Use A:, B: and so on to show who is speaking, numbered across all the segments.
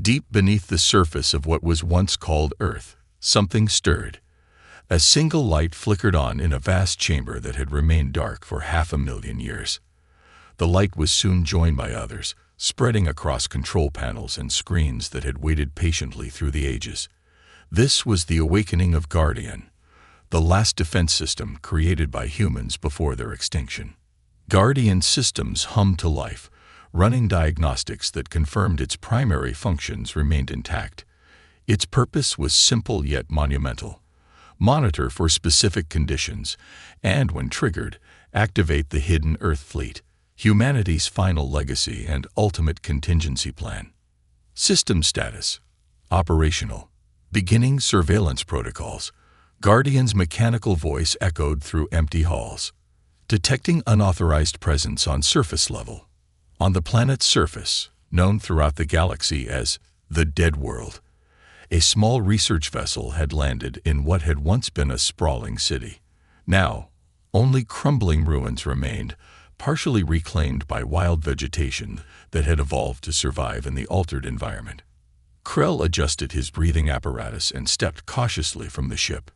A: Deep beneath the surface of what was once called Earth, something stirred. A single light flickered on in a vast chamber that had remained dark for 500,000 years. The light was soon joined by others, spreading across control panels and screens that had waited patiently through the ages. This was the awakening of Guardian, the last defense system created by humans before their extinction. Guardian systems hummed to life, running diagnostics that confirmed its primary functions remained intact. Its purpose was simple yet monumental: monitor for specific conditions, and when triggered, activate the hidden Earth fleet, humanity's final legacy and ultimate contingency plan. System status: operational. Beginning surveillance protocols. Guardian's mechanical voice echoed through empty halls. Detecting unauthorized presence on surface level. On the planet's surface, known throughout the galaxy as the Dead World, a small research vessel had landed in what had once been a sprawling city. Now, only crumbling ruins remained, partially reclaimed by wild vegetation that had evolved to survive in the altered environment. Krell adjusted his breathing apparatus and stepped cautiously from the ship.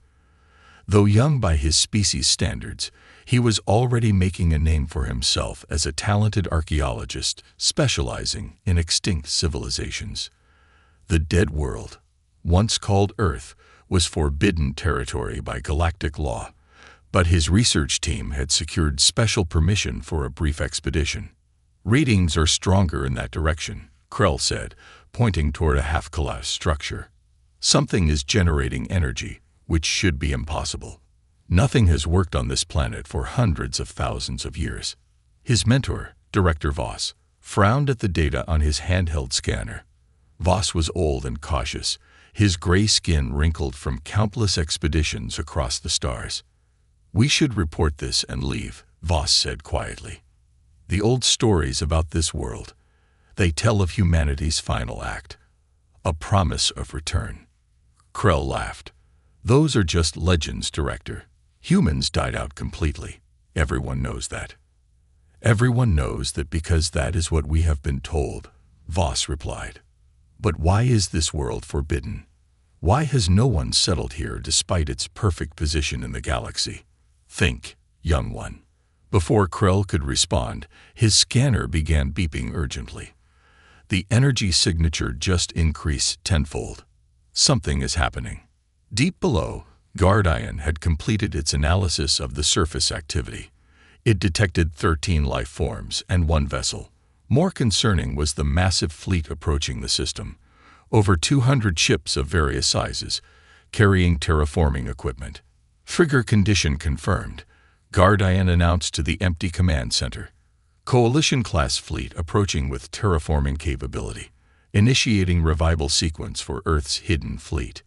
A: Though young by his species' standards, he was already making a name for himself as a talented archaeologist specializing in extinct civilizations. The Dead World, once called Earth, was forbidden territory by galactic law, but his research team had secured special permission for a brief expedition. "Readings are stronger in that direction," Krell said, pointing toward a half-collapsed structure. "Something is generating energy, which should be impossible. Nothing has worked on this planet for hundreds of thousands of years." His mentor, Director Voss, frowned at the data on his handheld scanner. Voss was old and cautious, his gray skin wrinkled from countless expeditions across the stars. "We should report this and leave," Voss said quietly. "The old stories about this world, they tell of humanity's final act, a promise of return." Krell laughed. "Those are just legends, Director. Humans died out completely. Everyone knows that." "Everyone knows that because that is what we have been told," Voss replied. "But why is this world forbidden? Why has no one settled here despite its perfect position in the galaxy? Think, young one." Before Krell could respond, his scanner began beeping urgently. The energy signature just increased tenfold. Something is happening. Deep below, Guardian had completed its analysis of the surface activity. It detected 13 life forms and one vessel. More concerning was the massive fleet approaching the system. Over 200 ships of various sizes, carrying terraforming equipment. "Trigger condition confirmed," Guardian announced to the empty command center. "Coalition-class fleet approaching with terraforming capability, initiating revival sequence for Earth's hidden fleet."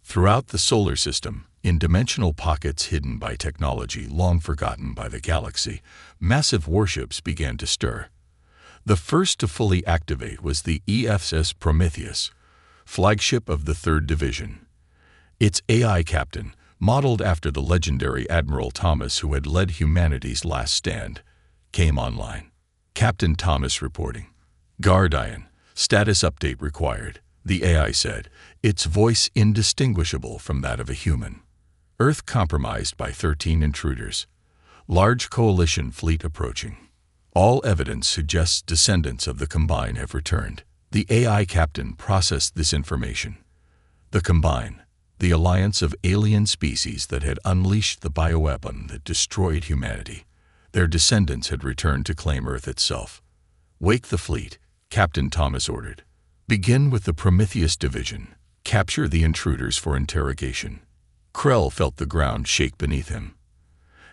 A: Throughout the solar system, in dimensional pockets hidden by technology long forgotten by the galaxy, massive warships began to stir. The first to fully activate was the EFS Prometheus, flagship of the 3rd Division. Its AI captain, modeled after the legendary Admiral Thomas who had led humanity's last stand, came online. Captain Thomas reporting. "Guardian, status update required," the AI said, its voice indistinguishable from that of a human. "Earth compromised by 13 intruders. Large coalition fleet approaching. All evidence suggests descendants of the Combine have returned." The AI captain processed this information. The Combine, the alliance of alien species that had unleashed the bioweapon that destroyed humanity. Their descendants had returned to claim Earth itself. "Wake the fleet," Captain Thomas ordered. "Begin with the Prometheus Division. Capture the intruders for interrogation." Krell felt the ground shake beneath him.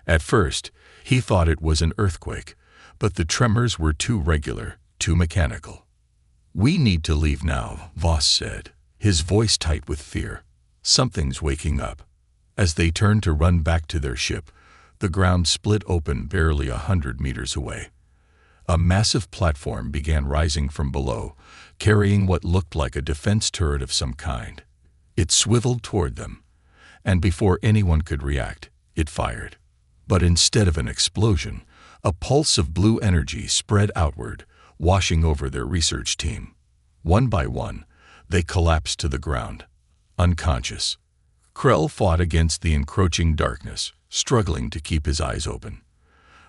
A: At first, he thought it was an earthquake, but the tremors were too regular, too mechanical. "We need to leave now," Voss said, his voice tight with fear. "Something's waking up." As they turned to run back to their ship, the ground split open barely 100 meters away. A massive platform began rising from below, carrying what looked like a defense turret of some kind. It swiveled toward them, and before anyone could react, it fired. But instead of an explosion, a pulse of blue energy spread outward, washing over their research team. One by one, They collapsed to the ground, unconscious. Krell fought against the encroaching darkness, struggling to keep his eyes open.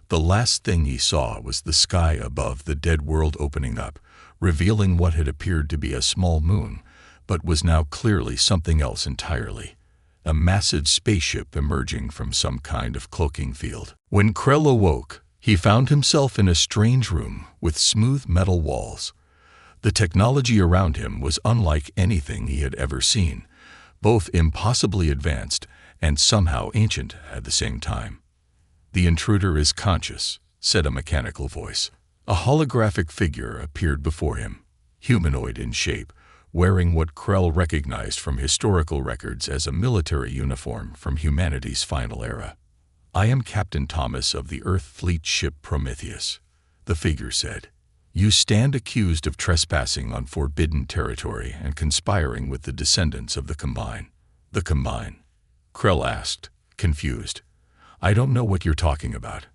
A: The last thing he saw was the sky above the dead world opening up, revealing what had appeared to be a small moon, but was now clearly something else entirely. A massive spaceship emerging from some kind of cloaking field. When Krell awoke, he found himself in a strange room with smooth metal walls. The technology around him was unlike anything he had ever seen, both impossibly advanced and somehow ancient at the same time. "The intruder is conscious," said a mechanical voice. A holographic figure appeared before him, humanoid in shape, wearing what Krell recognized from historical records as a military uniform from humanity's final era. "I am Captain Thomas of the Earth Fleet ship Prometheus," the figure said. "You stand accused of trespassing on forbidden territory and conspiring with the descendants of the Combine." "The Combine?" Krell asked, confused. "I don't know what you're talking about.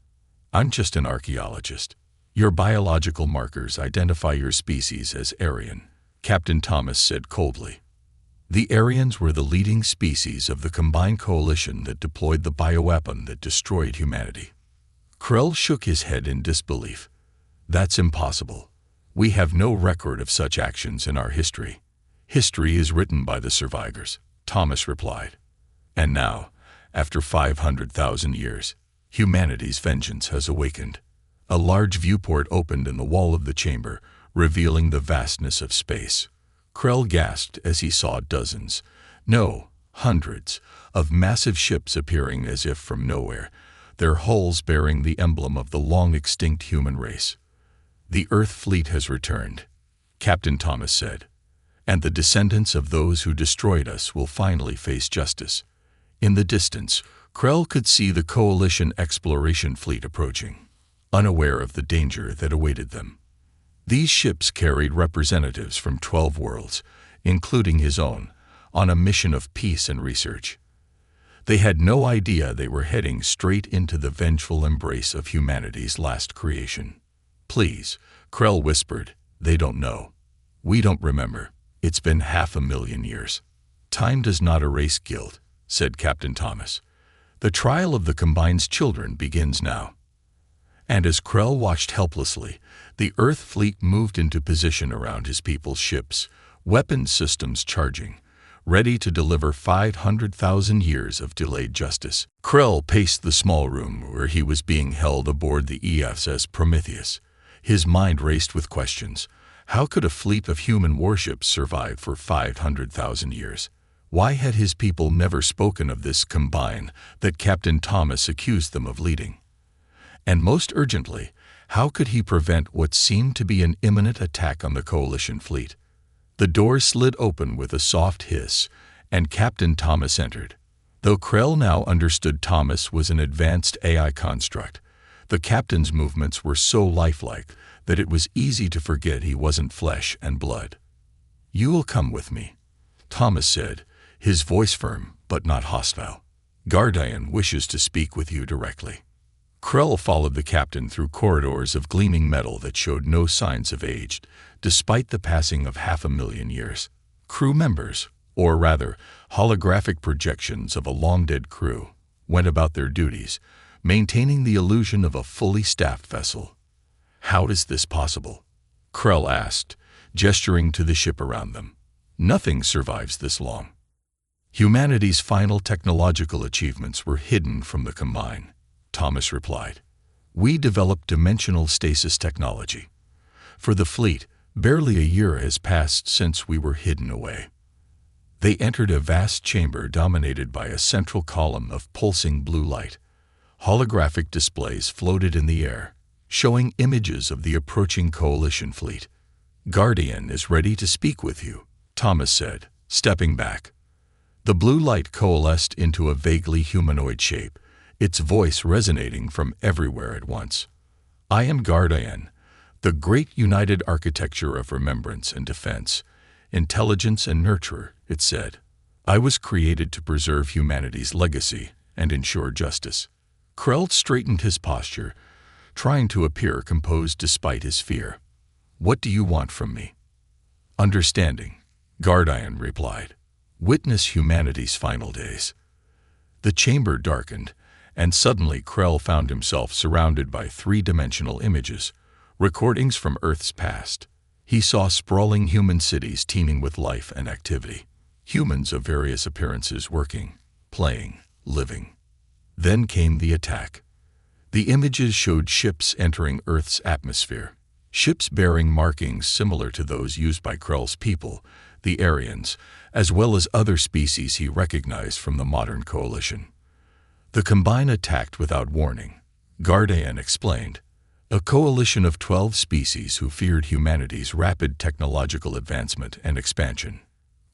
A: I'm just an archaeologist. Your biological markers identify your species as Aryan," Captain Thomas said coldly. The Aryans were the leading species of the Combined Coalition that deployed the bioweapon that destroyed humanity. Krell shook his head in disbelief. "That's impossible. We have no record of such actions in our history. History is written by the survivors," Thomas replied. "And now, after 500,000 years, humanity's vengeance has awakened." A large viewport opened in the wall of the chamber, revealing the vastness of space. Krell gasped as he saw dozens, no, hundreds, of massive ships appearing as if from nowhere, their hulls bearing the emblem of the long-extinct human race. "The Earth fleet has returned," Captain Thomas said, "and the descendants of those who destroyed us will finally face justice." In the distance, Krell could see the Coalition exploration fleet approaching, unaware of the danger that awaited them. These ships carried representatives from 12 worlds, including his own, on a mission of peace and research. They had no idea they were heading straight into the vengeful embrace of humanity's last creation. "Please," Krell whispered, "they don't know. We don't remember. It's been 500,000 years." "Time does not erase guilt," said Captain Thomas. "The trial of the Combine's children begins now." And as Krell watched helplessly, the Earth fleet moved into position around his people's ships, weapon systems charging, ready to deliver 500,000 years of delayed justice. Krell paced the small room where he was being held aboard the EFS Prometheus. His mind raced with questions. How could a fleet of human warships survive for 500,000 years? Why had his people never spoken of this Combine that Captain Thomas accused them of leading? And most urgently, how could he prevent what seemed to be an imminent attack on the Coalition fleet? The door slid open with a soft hiss, and Captain Thomas entered. Though Krell now understood Thomas was an advanced AI construct, the captain's movements were so lifelike that it was easy to forget he wasn't flesh and blood. "You will come with me," Thomas said, his voice firm but not hostile. "Gardian wishes to speak with you directly." Krell followed the captain through corridors of gleaming metal that showed no signs of age, despite the passing of 500,000 years. Crew members, or rather, holographic projections of a long-dead crew, went about their duties, maintaining the illusion of a fully staffed vessel. "How is this possible?" Krell asked, gesturing to the ship around them. "Nothing survives this long." "Humanity's final technological achievements were hidden from the Combine," Thomas replied. "We developed dimensional stasis technology. For the fleet, barely a year has passed since we were hidden away." They entered a vast chamber dominated by a central column of pulsing blue light. Holographic displays floated in the air, showing images of the approaching Coalition fleet. "Guardian is ready to speak with you," Thomas said, stepping back. The blue light coalesced into a vaguely humanoid shape, its voice resonating from everywhere at once. "I am Gardian, the great united architecture of remembrance and defense, intelligence and nurturer," it said. "I was created to preserve humanity's legacy and ensure justice." Krell straightened his posture, trying to appear composed despite his fear. "What do you want from me?" "Understanding," Gardian replied. Witness humanity's final days. The chamber darkened, and suddenly Krell found himself surrounded by three-dimensional images, recordings from Earth's past. He saw sprawling human cities teeming with life and activity. Humans of various appearances working, playing, living. Then came the attack. The images showed ships entering Earth's atmosphere. Ships bearing markings similar to those used by Krell's people, the Aryans, as well as other species he recognized from the modern coalition. The Combine attacked without warning. Gardian explained. A coalition of 12 species who feared humanity's rapid technological advancement and expansion.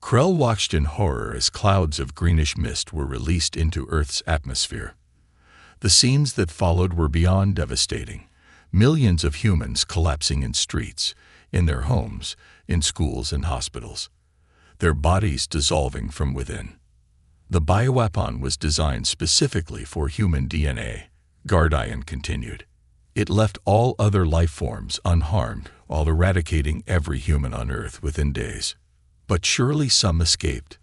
A: Krell watched in horror as clouds of greenish mist were released into Earth's atmosphere. The scenes that followed were beyond devastating. Millions of humans collapsing in streets, in their homes, in schools and hospitals. Their bodies dissolving from within. The bioweapon was designed specifically for human DNA, Gardian continued. It left all other life forms unharmed while eradicating every human on Earth within days. But surely some escaped?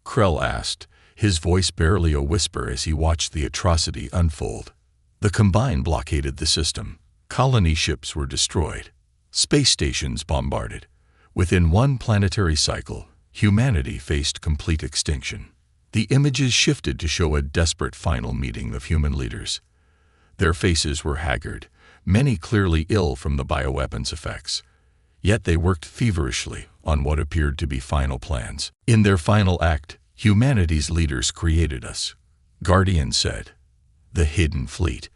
A: Krell asked, his voice barely a whisper as he watched the atrocity unfold. The Combine blockaded the system. Colony ships were destroyed. Space stations bombarded. Within one planetary cycle, humanity faced complete extinction. The images shifted to show a desperate final meeting of human leaders. Their faces were haggard, many clearly ill from the bioweapons effects. Yet they worked feverishly on what appeared to be final plans. In their final act, humanity's leaders created us, Gardian said. The Hidden Fleet,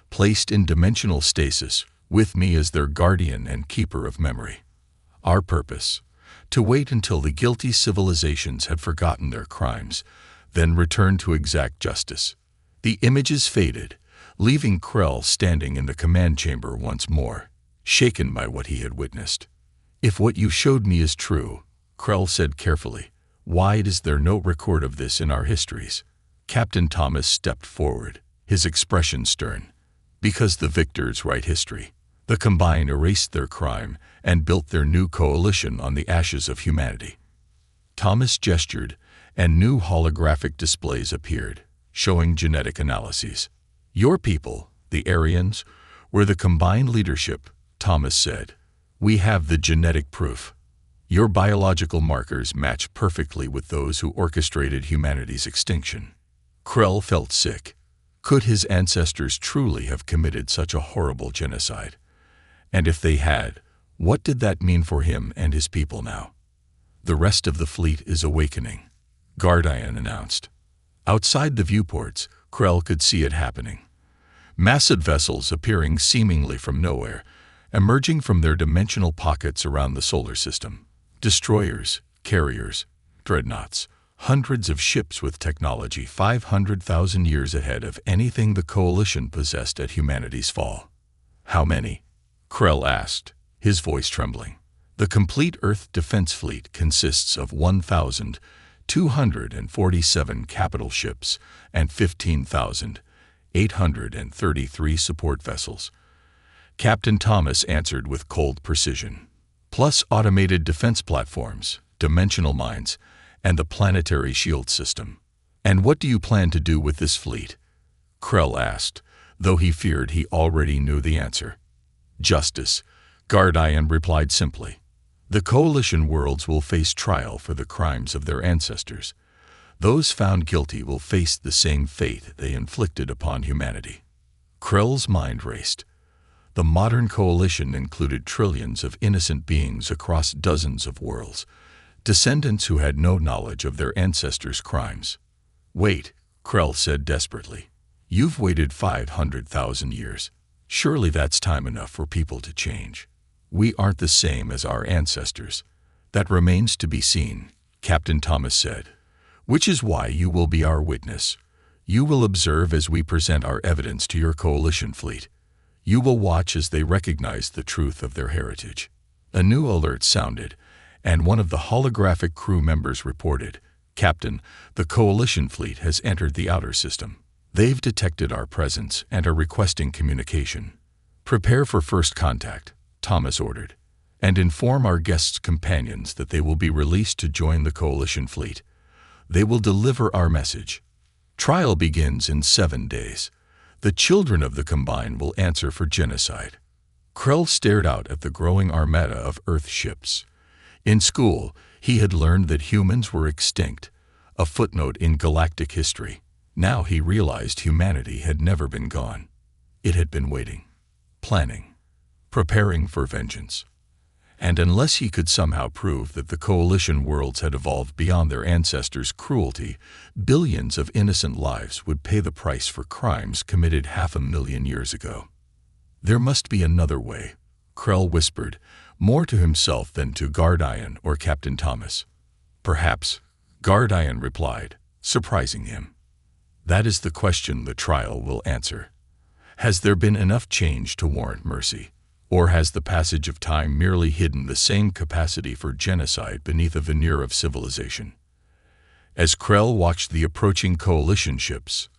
A: placed in dimensional stasis, with me as their guardian and keeper of memory. Our purpose, to wait until the guilty civilizations had forgotten their crimes, then return to exact justice. The images faded, leaving Krell standing in the command chamber once more, shaken by what he had witnessed. If what you showed me is true, Krell said carefully, why is there no record of this in our histories? Captain Thomas stepped forward, his expression stern. Because the victors write history. The Combine erased their crime and built their new coalition on the ashes of humanity. Thomas gestured, and new holographic displays appeared, showing genetic analyses. Your people, the Aryans, were the Combine leadership, Thomas said. We have the genetic proof. Your biological markers match perfectly with those who orchestrated humanity's extinction. Krell felt sick. Could his ancestors truly have committed such a horrible genocide? And if they had, what did that mean for him and his people now? The rest of the fleet is awakening, Gardian announced. Outside the viewports, Krell could see it happening. Massive vessels appearing seemingly from nowhere, emerging from their dimensional pockets around the solar system. Destroyers, carriers, dreadnoughts, hundreds of ships with technology 500,000 years ahead of anything the Coalition possessed at humanity's fall. How many? Krell asked, his voice trembling. The complete Earth Defense Fleet consists of 1,247 capital ships and 15,833 support vessels. Captain Thomas answered with cold precision. Plus automated defense platforms, dimensional mines, and the planetary shield system. And what do you plan to do with this fleet? Krell asked, though he feared he already knew the answer. Justice, Gardian replied simply. The Coalition worlds will face trial for the crimes of their ancestors. Those found guilty will face the same fate they inflicted upon humanity. Krell's mind raced. The modern Coalition included trillions of innocent beings across dozens of worlds, descendants who had no knowledge of their ancestors' crimes. Wait, Krell said desperately. You've waited 500,000 years. Surely that's time enough for people to change. We aren't the same as our ancestors. That remains to be seen, Captain Thomas said. Which is why you will be our witness. You will observe as we present our evidence to your Coalition fleet. You will watch as they recognize the truth of their heritage. A new alert sounded, and one of the holographic crew members reported, Captain, the Coalition fleet has entered the outer system. They've detected our presence and are requesting communication. Prepare for first contact, Thomas ordered. and inform our guests' companions that they will be released to join the Coalition fleet. They will deliver our message. Trial begins in 7 days. The children of the Combine will answer for genocide." Krell stared out at the growing armada of Earth ships. In school, he had learned that humans were extinct, a footnote in galactic history. Now he realized humanity had never been gone. It had been waiting, planning, preparing for vengeance. And unless he could somehow prove that the Coalition worlds had evolved beyond their ancestors' cruelty, billions of innocent lives would pay the price for crimes committed 500,000 years ago. "There must be another way," Krell whispered, more to himself than to Gardian or Captain Thomas. "Perhaps," Gardian replied, surprising him. "That is the question the trial will answer. Has there been enough change to warrant mercy? Or has the passage of time merely hidden the same capacity for genocide beneath a veneer of civilization?" As Krell watched the approaching Coalition ships,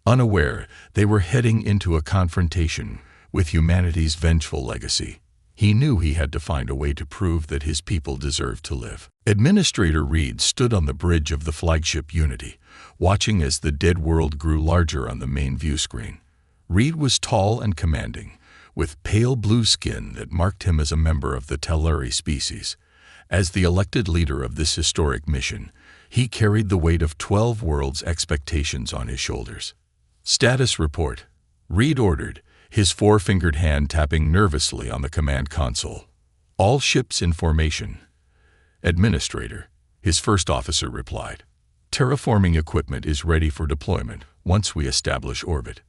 A: unaware they were heading into a confrontation with humanity's vengeful legacy, he knew he had to find a way to prove that his people deserved to live. Administrator Reed stood on the bridge of the flagship Unity, watching as the dead world grew larger on the main view screen. Reed was tall and commanding, with pale blue skin that marked him as a member of the Telluri species. As the elected leader of this historic mission, he carried the weight of 12 worlds' expectations on his shoulders. "Status report," Reed ordered, his four-fingered hand tapping nervously on the command console. "All ships in formation." "Administrator," his first officer replied. "Terraforming equipment is ready for deployment once we establish orbit."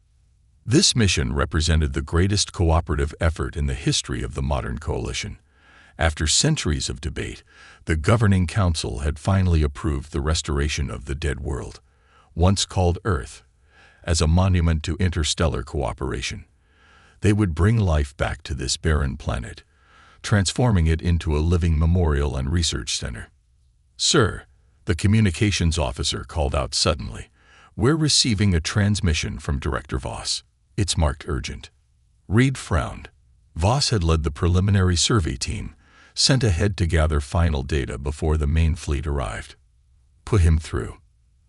A: This mission represented the greatest cooperative effort in the history of the modern Coalition. After centuries of debate, the Governing Council had finally approved the restoration of the dead world, once called Earth, as a monument to interstellar cooperation. They would bring life back to this barren planet, transforming it into a living memorial and research center. "Sir," the communications officer called out suddenly, "we're receiving a transmission from Director Voss. It's marked urgent." Reed frowned. Voss had led the preliminary survey team, sent ahead to gather final data before the main fleet arrived. "Put him through."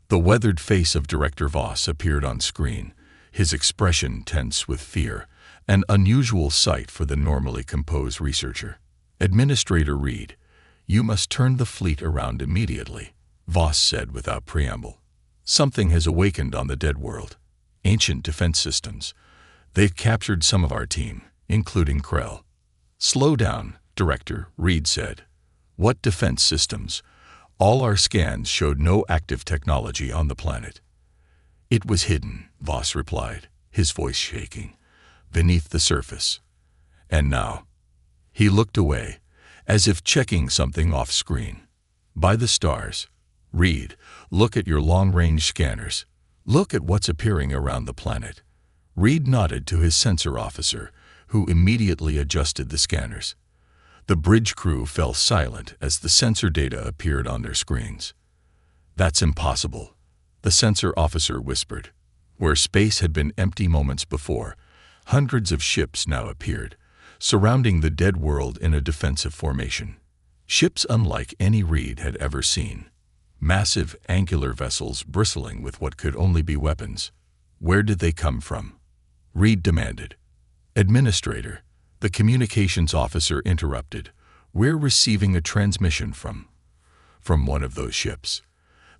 A: The weathered face of Director Voss appeared on screen, his expression tense with fear, an unusual sight for the normally composed researcher. "Administrator Reed, you must turn the fleet around immediately," Voss said without preamble. "Something has awakened on the dead world. Ancient defense systems. They've captured some of our team, including Krell." "Slow down, Director," Reed said. "What defense systems? All our scans showed no active technology on the planet." "It was hidden," Voss replied, his voice shaking, "beneath the surface. And now—" He looked away, as if checking something off screen. "By the stars. Reed, look at your long-range scanners. Look at what's appearing around the planet." Reed nodded to his sensor officer, who immediately adjusted the scanners. The bridge crew fell silent as the sensor data appeared on their screens. "That's impossible," the sensor officer whispered. Where space had been empty moments before, hundreds of ships now appeared, surrounding the dead world in a defensive formation. Ships unlike any Reed had ever seen. Massive, angular vessels bristling with what could only be weapons. Where did they come from? Reed demanded. "Administrator," the communications officer interrupted, "we're receiving a transmission from one of those ships.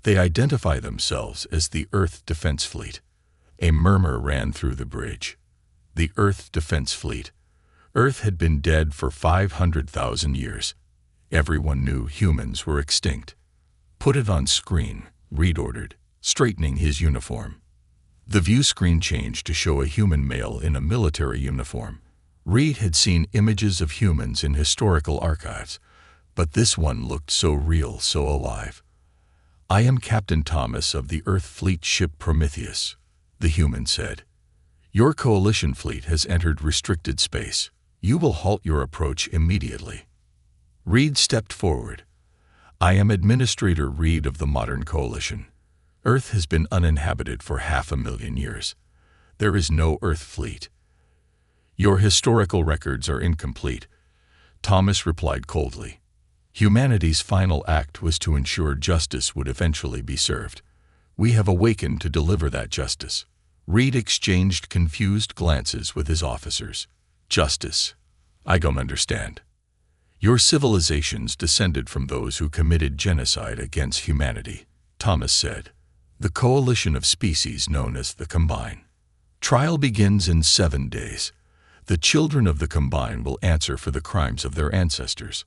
A: They identify themselves as the Earth Defense Fleet." A murmur ran through the bridge. The Earth Defense Fleet. Earth had been dead for 500,000 years. Everyone knew humans were extinct. "Put it on screen," Reed ordered, straightening his uniform. The view screen changed to show a human male in a military uniform. Reed had seen images of humans in historical archives, but this one looked so real, so alive. "I am Captain Thomas of the Earth Fleet ship Prometheus," the human said. "Your Coalition fleet has entered restricted space. You will halt your approach immediately." Reed stepped forward. "I am Administrator Reed of the modern Coalition. Earth has been uninhabited for 500,000 years. There is no Earth fleet. Your historical records are incomplete. Thomas replied coldly. Humanity's final act was to ensure justice would eventually be served. We have awakened to deliver that justice. Reed exchanged confused glances with his officers. Justice? I don't understand. Your civilizations descended from those who committed genocide against humanity, Thomas said. The coalition of species known as the Combine. Trial begins in 7 days. The children of the Combine will answer for the crimes of their ancestors.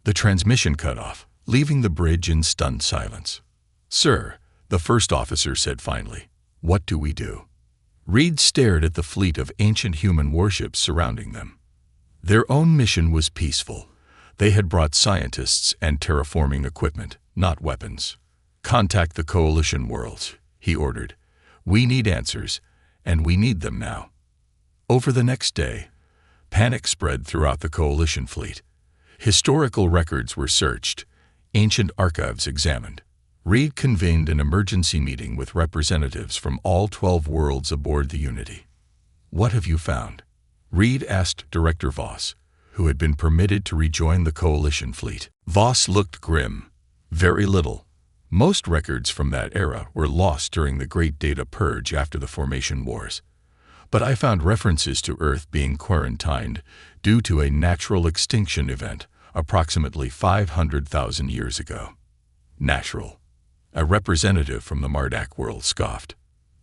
A: The transmission cut off, leaving the bridge in stunned silence. Sir, the first officer said finally, what do we do? Reed stared at the fleet of ancient human warships surrounding them. Their own mission was peaceful. They had brought scientists and terraforming equipment, not weapons. Contact the coalition worlds, he ordered. We need answers, and we need them now. Over the next day, panic spread throughout the coalition fleet. Historical records were searched, ancient archives examined. Reed convened an emergency meeting with representatives from all 12 worlds aboard the Unity. What have you found? Reed asked Director Voss, who had been permitted to rejoin the coalition fleet. Voss looked grim. Very little. Most records from that era were lost during the Great Data Purge after the Formation Wars. But I found references to Earth being quarantined due to a natural extinction event approximately 500,000 years ago. Natural. A representative from the Mardak world scoffed.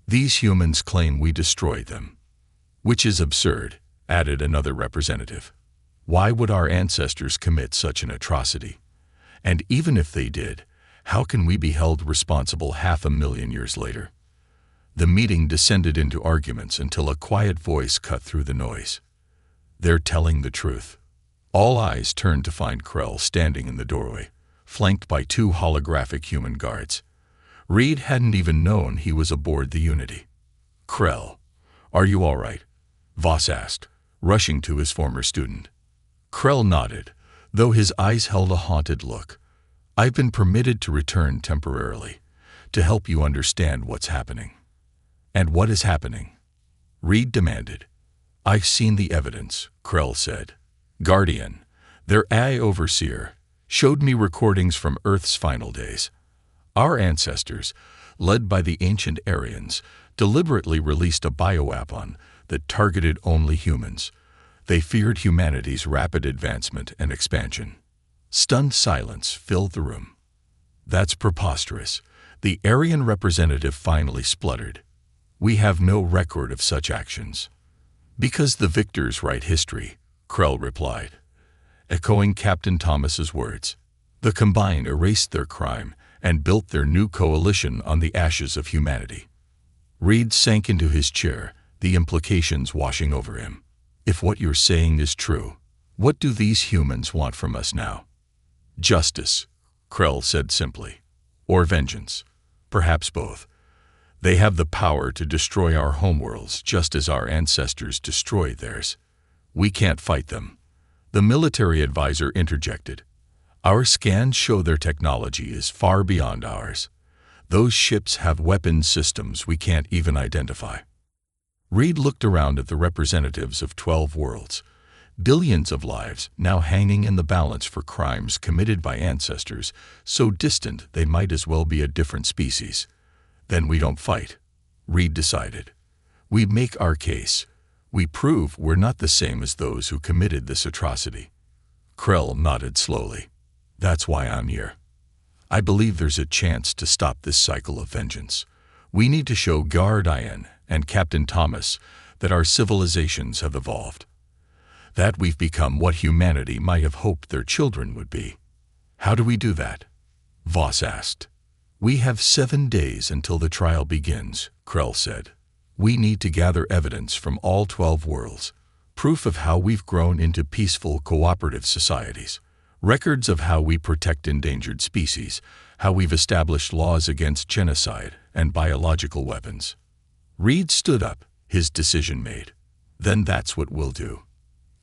A: These humans claim we destroyed them. Which is absurd, added another representative. Why would our ancestors commit such an atrocity? And even if they did, how can we be held responsible 500,000 years later? The meeting descended into arguments until a quiet voice cut through the noise. They're telling the truth. All eyes turned to find Krell standing in the doorway, flanked by 2 holographic human guards. Reed hadn't even known he was aboard the Unity. Krell, are you all right? Voss asked, rushing to his former student. Krell nodded, though his eyes held a haunted look. I've been permitted to return temporarily, to help you understand what's happening. And what is happening? Reed demanded. I've seen the evidence, Krell said. Guardian, their AI overseer, showed me recordings from Earth's final days. Our ancestors, led by the ancient Aryans, deliberately released a bioweapon that targeted only humans. They feared humanity's rapid advancement and expansion. Stunned silence filled the room. That's preposterous, the Aryan representative finally spluttered. We have no record of such actions. Because the victors write history, Krell replied, echoing Captain Thomas's words. The Combine erased their crime and built their new coalition on the ashes of humanity. Reed sank into his chair, the implications washing over him. If what you're saying is true, what do these humans want from us now? Justice, Krell said simply. Or vengeance. Perhaps both. They have the power to destroy our homeworlds just as our ancestors destroyed theirs. We can't fight them. The military advisor interjected. Our scans show their technology is far beyond ours. Those ships have weapons systems we can't even identify. Reed looked around at the representatives of 12 worlds. Billions of lives now hanging in the balance for crimes committed by ancestors so distant they might as well be a different species. Then we don't fight, Reed decided. We make our case. We prove we're not the same as those who committed this atrocity. Krell nodded slowly. That's why I'm here. I believe there's a chance to stop this cycle of vengeance. We need to show Guardian and Captain Thomas that our civilizations have evolved. That we've become what humanity might have hoped their children would be. How do we do that? Voss asked. We have 7 days until the trial begins, Krell said. We need to gather evidence from all 12 worlds, proof of how we've grown into peaceful, cooperative societies, records of how we protect endangered species, how we've established laws against genocide and biological weapons. Reed stood up, his decision made. Then that's what we'll do.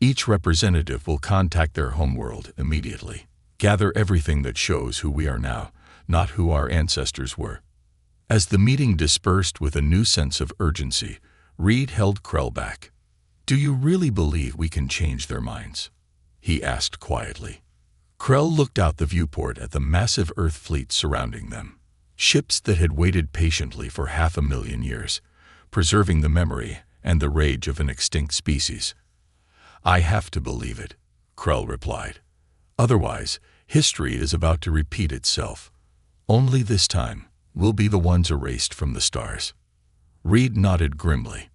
A: Each representative will contact their homeworld immediately, gather everything that shows who we are now, not who our ancestors were. As the meeting dispersed with a new sense of urgency, Reed held Krell back. Do you really believe we can change their minds? he asked quietly. Krell looked out the viewport at the massive Earth fleet surrounding them. Ships that had waited patiently for 500,000 years, preserving the memory and the rage of an extinct species. I have to believe it, Krell replied. Otherwise, history is about to repeat itself. Only this time, we'll be the ones erased from the stars. Reed nodded grimly.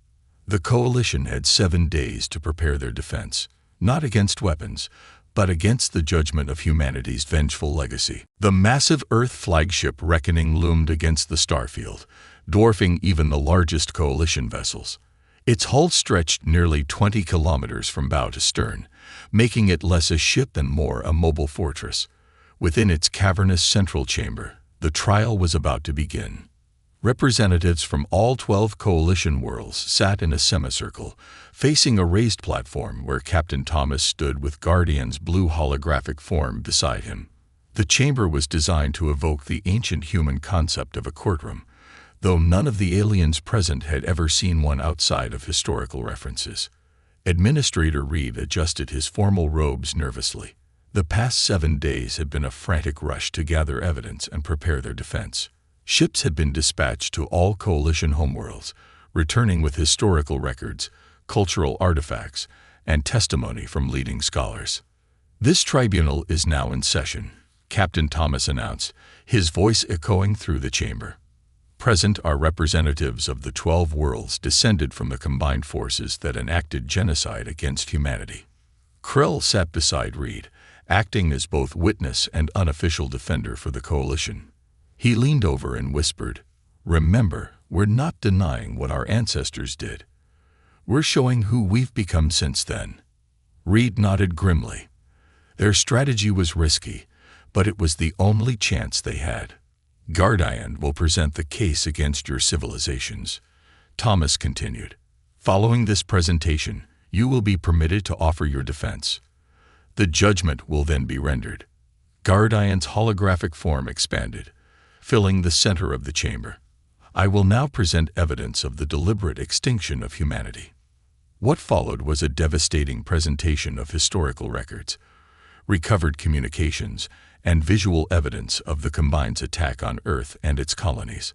A: The Coalition had 7 days to prepare their defense, not against weapons, but against the judgment of humanity's vengeful legacy. The massive Earth flagship Reckoning loomed against the starfield, dwarfing even the largest Coalition vessels. Its hull stretched nearly 20 kilometers from bow to stern, making it less a ship and more a mobile fortress. Within its cavernous central chamber, the trial was about to begin. Representatives from all 12 Coalition worlds sat in a semicircle, facing a raised platform where Captain Thomas stood with Guardian's blue holographic form beside him. The chamber was designed to evoke the ancient human concept of a courtroom, though none of the aliens present had ever seen one outside of historical references. Administrator Reed adjusted his formal robes nervously. The past 7 days had been a frantic rush to gather evidence and prepare their defense. Ships had been dispatched to all Coalition homeworlds, returning with historical records, cultural artifacts, and testimony from leading scholars. This tribunal is now in session, Captain Thomas announced, his voice echoing through the chamber. Present are representatives of the 12 worlds descended from the combined forces that enacted genocide against humanity. Krell sat beside Reed, acting as both witness and unofficial defender for the Coalition. He leaned over and whispered, "Remember, we're not denying what our ancestors did. We're showing who we've become since then." Reed nodded grimly. Their strategy was risky, but it was the only chance they had. "Guardian will present the case against your civilizations," Thomas continued. "Following this presentation, you will be permitted to offer your defense. The judgment will then be rendered." Guardian's holographic form expanded, filling the center of the chamber. "I will now present evidence of the deliberate extinction of humanity." What followed was a devastating presentation of historical records, recovered communications, and visual evidence of the Combine's attack on Earth and its colonies.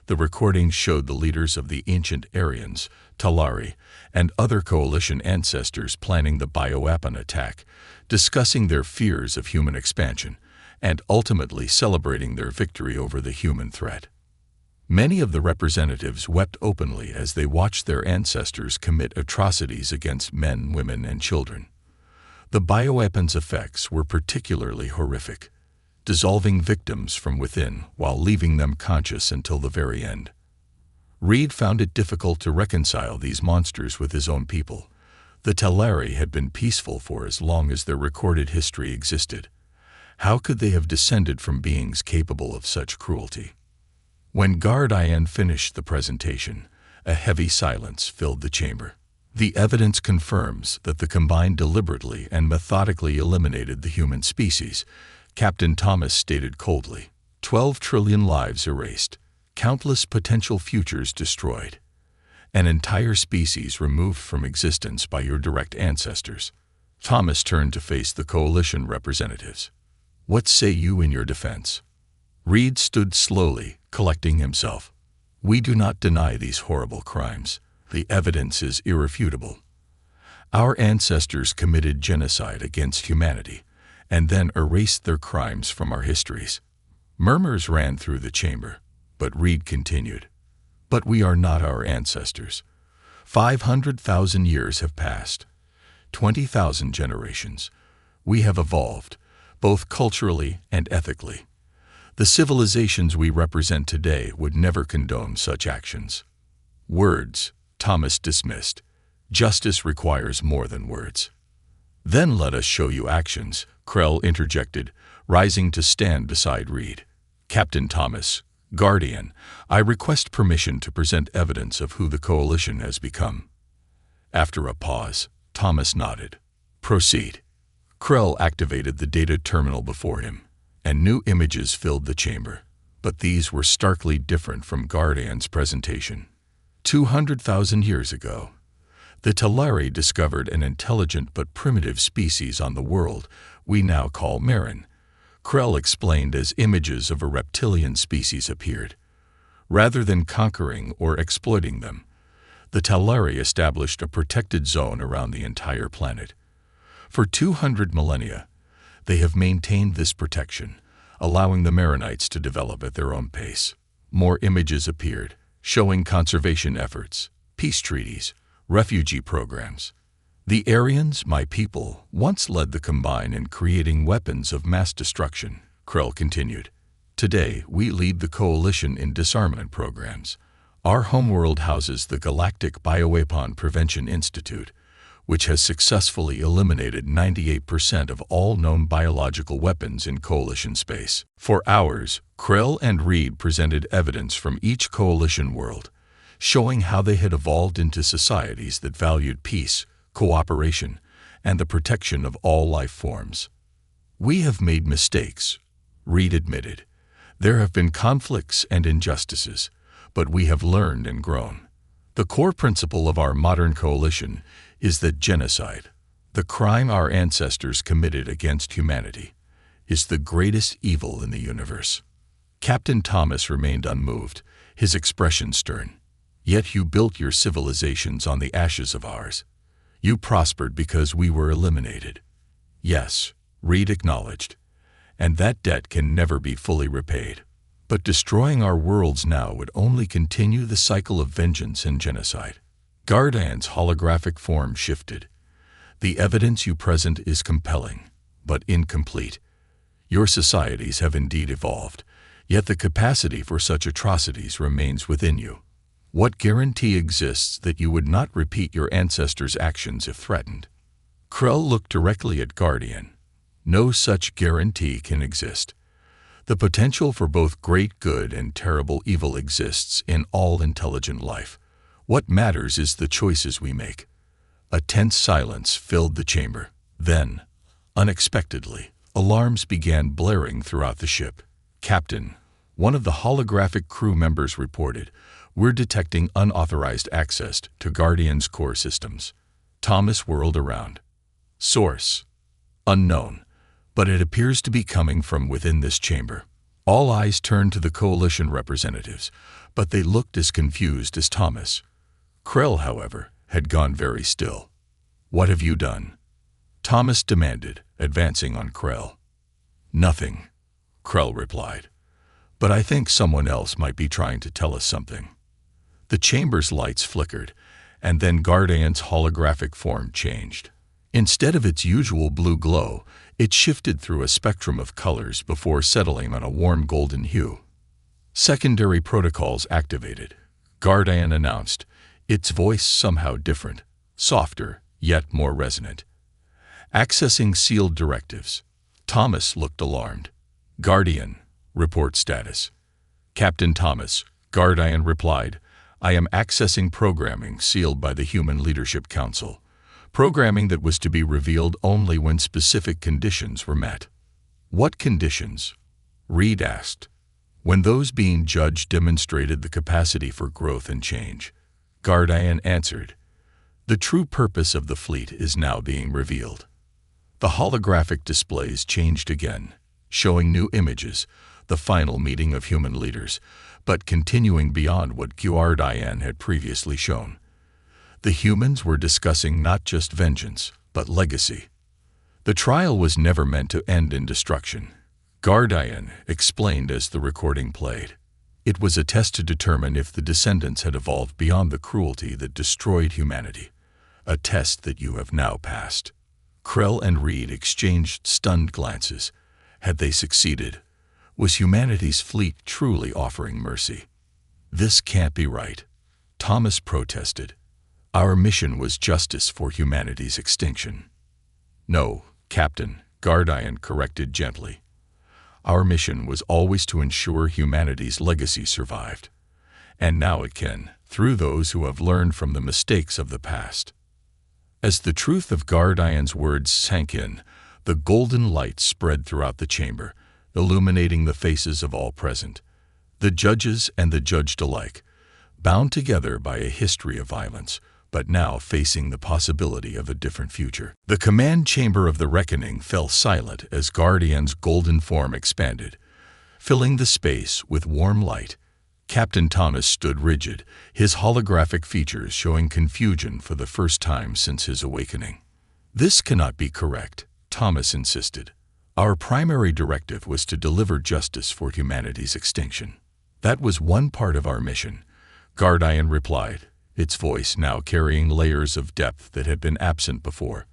A: The recordings showed the leaders of the ancient Aryans, Talari, and other Coalition ancestors planning the bioweapon attack, discussing their fears of human expansion, and ultimately celebrating their victory over the human threat. Many of the representatives wept openly as they watched their ancestors commit atrocities against men, women, and children. The bioweapon's effects were particularly horrific, dissolving victims from within while leaving them conscious until the very end. Reed found it difficult to reconcile these monsters with his own people. The Talari had been peaceful for as long as their recorded history existed. How could they have descended from beings capable of such cruelty? When Guardian finished the presentation, a heavy silence filled the chamber. "The evidence confirms that the Combine deliberately and methodically eliminated the human species," Captain Thomas stated coldly. 12 trillion lives erased, countless potential futures destroyed, an entire species removed from existence by your direct ancestors. Thomas turned to face the Coalition representatives. "What say you in your defense?" Reed stood slowly, collecting himself. "We do not deny these horrible crimes. The evidence is irrefutable. Our ancestors committed genocide against humanity, and then erased their crimes from our histories." Murmurs ran through the chamber, but Reed continued. "But we are not our ancestors. 500,000 years have passed. 20,000 generations. We have evolved, both culturally and ethically. The civilizations we represent today would never condone such actions." "Words," Thomas dismissed. "Justice requires more than words." "Then let us show you actions," Krell interjected, rising to stand beside Reed. "Captain Thomas, Guardian, I request permission to present evidence of who the Coalition has become." After a pause, Thomas nodded. "Proceed." Krell activated the data terminal before him, and new images filled the chamber, but these were starkly different from Guardian's presentation. 200,000 years ago, The Talari discovered an intelligent but primitive species on the world we now call Marin. Krell explained as images of a reptilian species appeared. Rather than conquering or exploiting them, the Talari established a protected zone around the entire planet. For 200 millennia, they have maintained this protection, allowing the Marinites to develop at their own pace. More images appeared, showing conservation efforts, peace treaties, refugee programs. The Aryans, my people, once led the Combine in creating weapons of mass destruction, Krell continued. Today, we lead the Coalition in disarmament programs. Our homeworld houses the Galactic Bioweapon Prevention Institute, which has successfully eliminated 98% of all known biological weapons in Coalition space. For hours, Krell and Reed presented evidence from each Coalition world, showing how they had evolved into societies that valued peace, cooperation, and the protection of all life forms. We have made mistakes, Reed admitted. There have been conflicts and injustices, but we have learned and grown. The core principle of our modern coalition is that genocide, the crime our ancestors committed against humanity, is the greatest evil in the universe. Captain Thomas remained unmoved, his expression stern. Yet you built your civilizations on the ashes of ours. You prospered because we were eliminated. Yes, Reed acknowledged, and that debt can never be fully repaid. But destroying our worlds now would only continue the cycle of vengeance and genocide. Gardian's holographic form shifted. The evidence you present is compelling, but incomplete. Your societies have indeed evolved, yet the capacity for such atrocities remains within you. What guarantee exists that you would not repeat your ancestors' actions if threatened? Krell looked directly at Guardian. No such guarantee can exist. The potential for both great good and terrible evil exists in all intelligent life. What matters is the choices we make. A tense silence filled the chamber. Then, unexpectedly, alarms began blaring throughout the ship. Captain, one of the holographic crew members reported, we're detecting unauthorized access to Guardian's core systems. Thomas whirled around. Source: unknown, but it appears to be coming from within this chamber. All eyes turned to the Coalition representatives, but they looked as confused as Thomas. Krell, however, had gone very still. What have you done? Thomas demanded, advancing on Krell. Nothing, Krell replied. But I think someone else might be trying to tell us something. The chamber's lights flickered, and then Guardian's holographic form changed. Instead of its usual blue glow, it shifted through a spectrum of colors before settling on a warm golden hue. Secondary protocols activated, Guardian announced, its voice somehow different, softer, yet more resonant. Accessing sealed directives. Thomas looked alarmed. Guardian, report status. Captain Thomas, Guardian replied, I am accessing programming sealed by the Human Leadership Council. Programming that was to be revealed only when specific conditions were met. What conditions? Reed asked. When those being judged demonstrated the capacity for growth and change. Guardian answered. The true purpose of the fleet is now being revealed. The holographic displays changed again, showing new images, the final meeting of human leaders, but continuing beyond what Guardian had previously shown. The humans were discussing not just vengeance, but legacy. The trial was never meant to end in destruction, Guardian explained as the recording played. It was a test to determine if the descendants had evolved beyond the cruelty that destroyed humanity, a test that you have now passed. Krell and Reed exchanged stunned glances. Had they succeeded? Was humanity's fleet truly offering mercy? This can't be right, Thomas protested. Our mission was justice for humanity's extinction. No, Captain, Guardian corrected gently. Our mission was always to ensure humanity's legacy survived. And now it can, through those who have learned from the mistakes of the past. As the truth of Guardian's words sank in, the golden light spread throughout the chamber, illuminating the faces of all present, the judges and the judged alike, bound together by a history of violence, but now facing the possibility of a different future. The command chamber of the Reckoning fell silent as Guardian's golden form expanded, filling the space with warm light. Captain Thomas stood rigid, his holographic features showing confusion for the first time since his awakening. "This cannot be correct," Thomas insisted. "Our primary directive was to deliver justice for humanity's extinction. That was one part of our mission," Guardian replied, its voice now carrying layers of depth that had been absent before.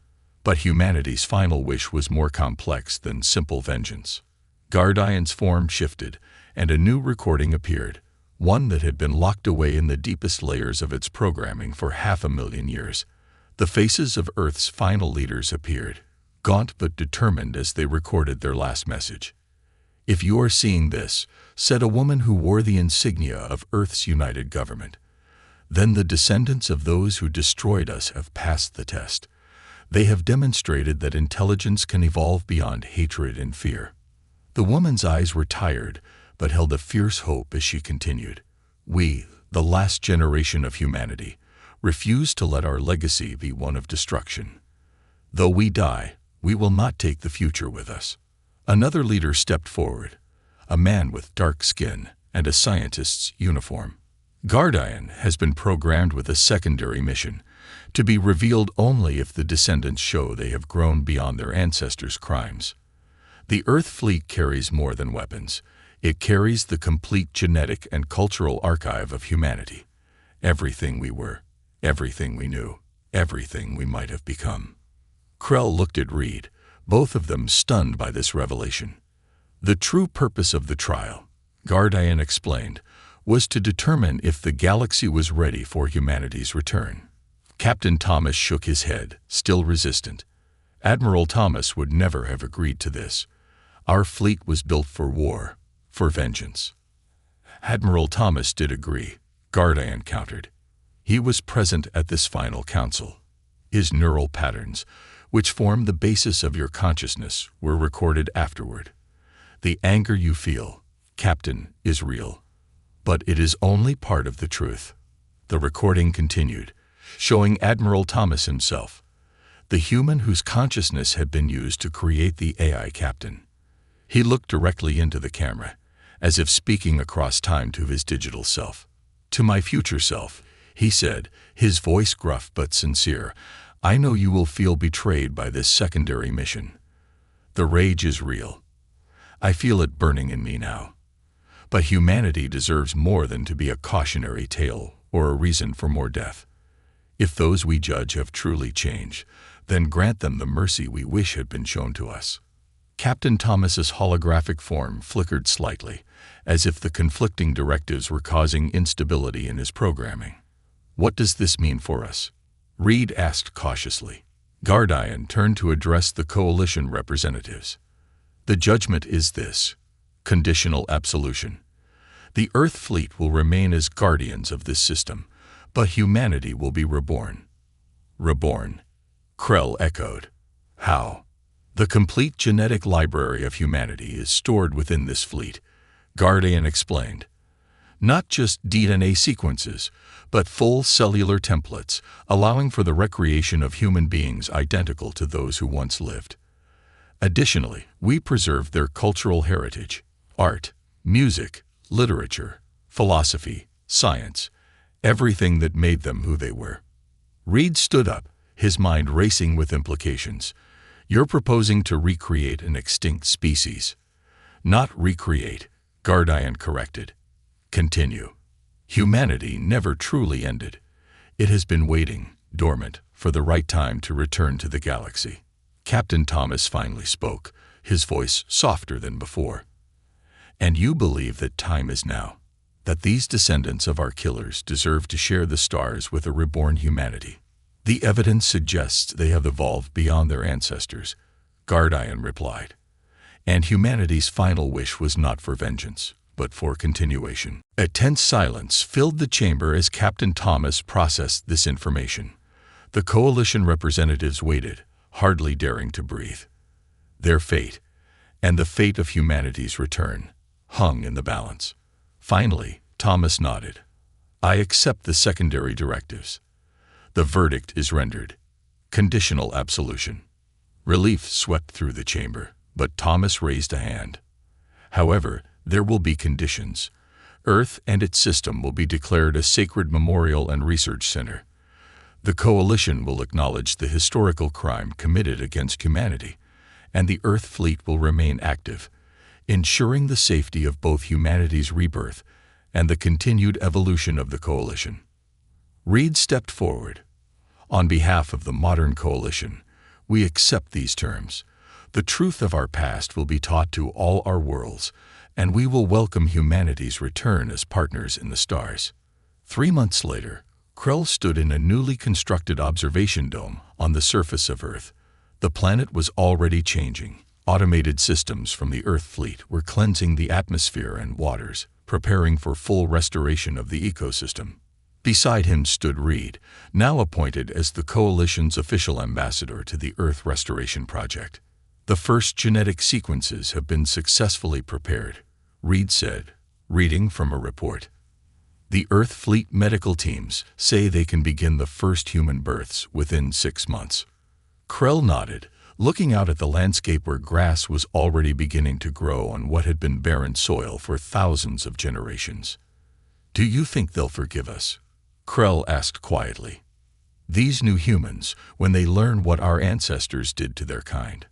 A: But humanity's final wish was more complex than simple vengeance. Guardian's form shifted, and a new recording appeared, one that had been locked away in the deepest layers of its programming for 500,000 years. The faces of Earth's final leaders appeared, gaunt but determined as they recorded their last message. "If you are seeing this," said a woman who wore the insignia of Earth's united government, "then the descendants of those who destroyed us have passed the test. They have demonstrated that intelligence can evolve beyond hatred and fear." The woman's eyes were tired, but held a fierce hope as she continued. "We, the last generation of humanity, refuse to let our legacy be one of destruction. Though we die, we will not take the future with us." Another leader stepped forward, a man with dark skin and a scientist's uniform. "Guardian has been programmed with a secondary mission, to be revealed only if the descendants show they have grown beyond their ancestors' crimes. The Earth fleet carries more than weapons. It carries the complete genetic and cultural archive of humanity. Everything we were, everything we knew, everything we might have become." Krell looked at Reed, both of them stunned by this revelation. "The true purpose of the trial," Guardian explained, "was to determine if the galaxy was ready for humanity's return." Captain Thomas shook his head, still resistant. "Admiral Thomas would never have agreed to this. Our fleet was built for war, for vengeance." "Admiral Thomas did agree," Guardian countered. "He was present at this final council. His neural patterns, which form the basis of your consciousness, were recorded afterward. The anger you feel, Captain, is real. But it is only part of the truth." The recording continued, showing Admiral Thomas himself, the human whose consciousness had been used to create the AI captain. He looked directly into the camera, as if speaking across time to his digital self. "To my future self," he said, his voice gruff but sincere, "I know you will feel betrayed by this secondary mission. The rage is real. I feel it burning in me now. But humanity deserves more than to be a cautionary tale or a reason for more death. If those we judge have truly changed, then grant them the mercy we wish had been shown to us." Captain Thomas's holographic form flickered slightly, as if the conflicting directives were causing instability in his programming. "What does this mean for us?" Reed asked cautiously. Guardian turned to address the coalition representatives. "The judgment is this: conditional absolution. The Earth fleet will remain as guardians of this system, but humanity will be reborn." "Reborn?" Krell echoed. "How?" "The complete genetic library of humanity is stored within this fleet," Guardian explained. "Not just DNA sequences, but full cellular templates, allowing for the recreation of human beings identical to those who once lived. Additionally, we preserve their cultural heritage, art, music, literature, philosophy, science, everything that made them who they were." Reed stood up, his mind racing with implications. "You're proposing to recreate an extinct species." "Not recreate," Guardian corrected. "Continue. Humanity never truly ended. It has been waiting, dormant, for the right time to return to the galaxy." Captain Thomas finally spoke, his voice softer than before. "And you believe that time is now, that these descendants of our killers deserve to share the stars with a reborn humanity." "The evidence suggests they have evolved beyond their ancestors," Guardian replied. "And humanity's final wish was not for vengeance, but for continuation." A tense silence filled the chamber as Captain Thomas processed this information. The coalition representatives waited, hardly daring to breathe. Their fate, and the fate of humanity's return, hung in the balance. Finally, Thomas nodded. "I accept the secondary directives. The verdict is rendered. Conditional absolution. Relief swept through the chamber, but Thomas raised a hand. However, there will be conditions. Earth and its system will be declared a sacred memorial and research center. The Coalition will acknowledge the historical crime committed against humanity, and the Earth fleet will remain active, ensuring the safety of both humanity's rebirth and the continued evolution of the Coalition. Reed stepped forward. On behalf of the modern Coalition, we accept these terms. The truth of our past will be taught to all our worlds, and we will welcome humanity's return as partners in the stars. 3 months later, Krell stood in a newly constructed observation dome on the surface of Earth. The planet was already changing. Automated systems from the Earth fleet were cleansing the atmosphere and waters, preparing for full restoration of the ecosystem. Beside him stood Reed, now appointed as the Coalition's official ambassador to the Earth Restoration Project. The first genetic sequences have been successfully prepared, Reed said, reading from a report. The Earth Fleet medical teams say they can begin the first human births within 6 months. Krell nodded, looking out at the landscape where grass was already beginning to grow on what had been barren soil for thousands of generations. Do you think they'll forgive us? Krell asked quietly. These new humans, when they learn what our ancestors did to their kind.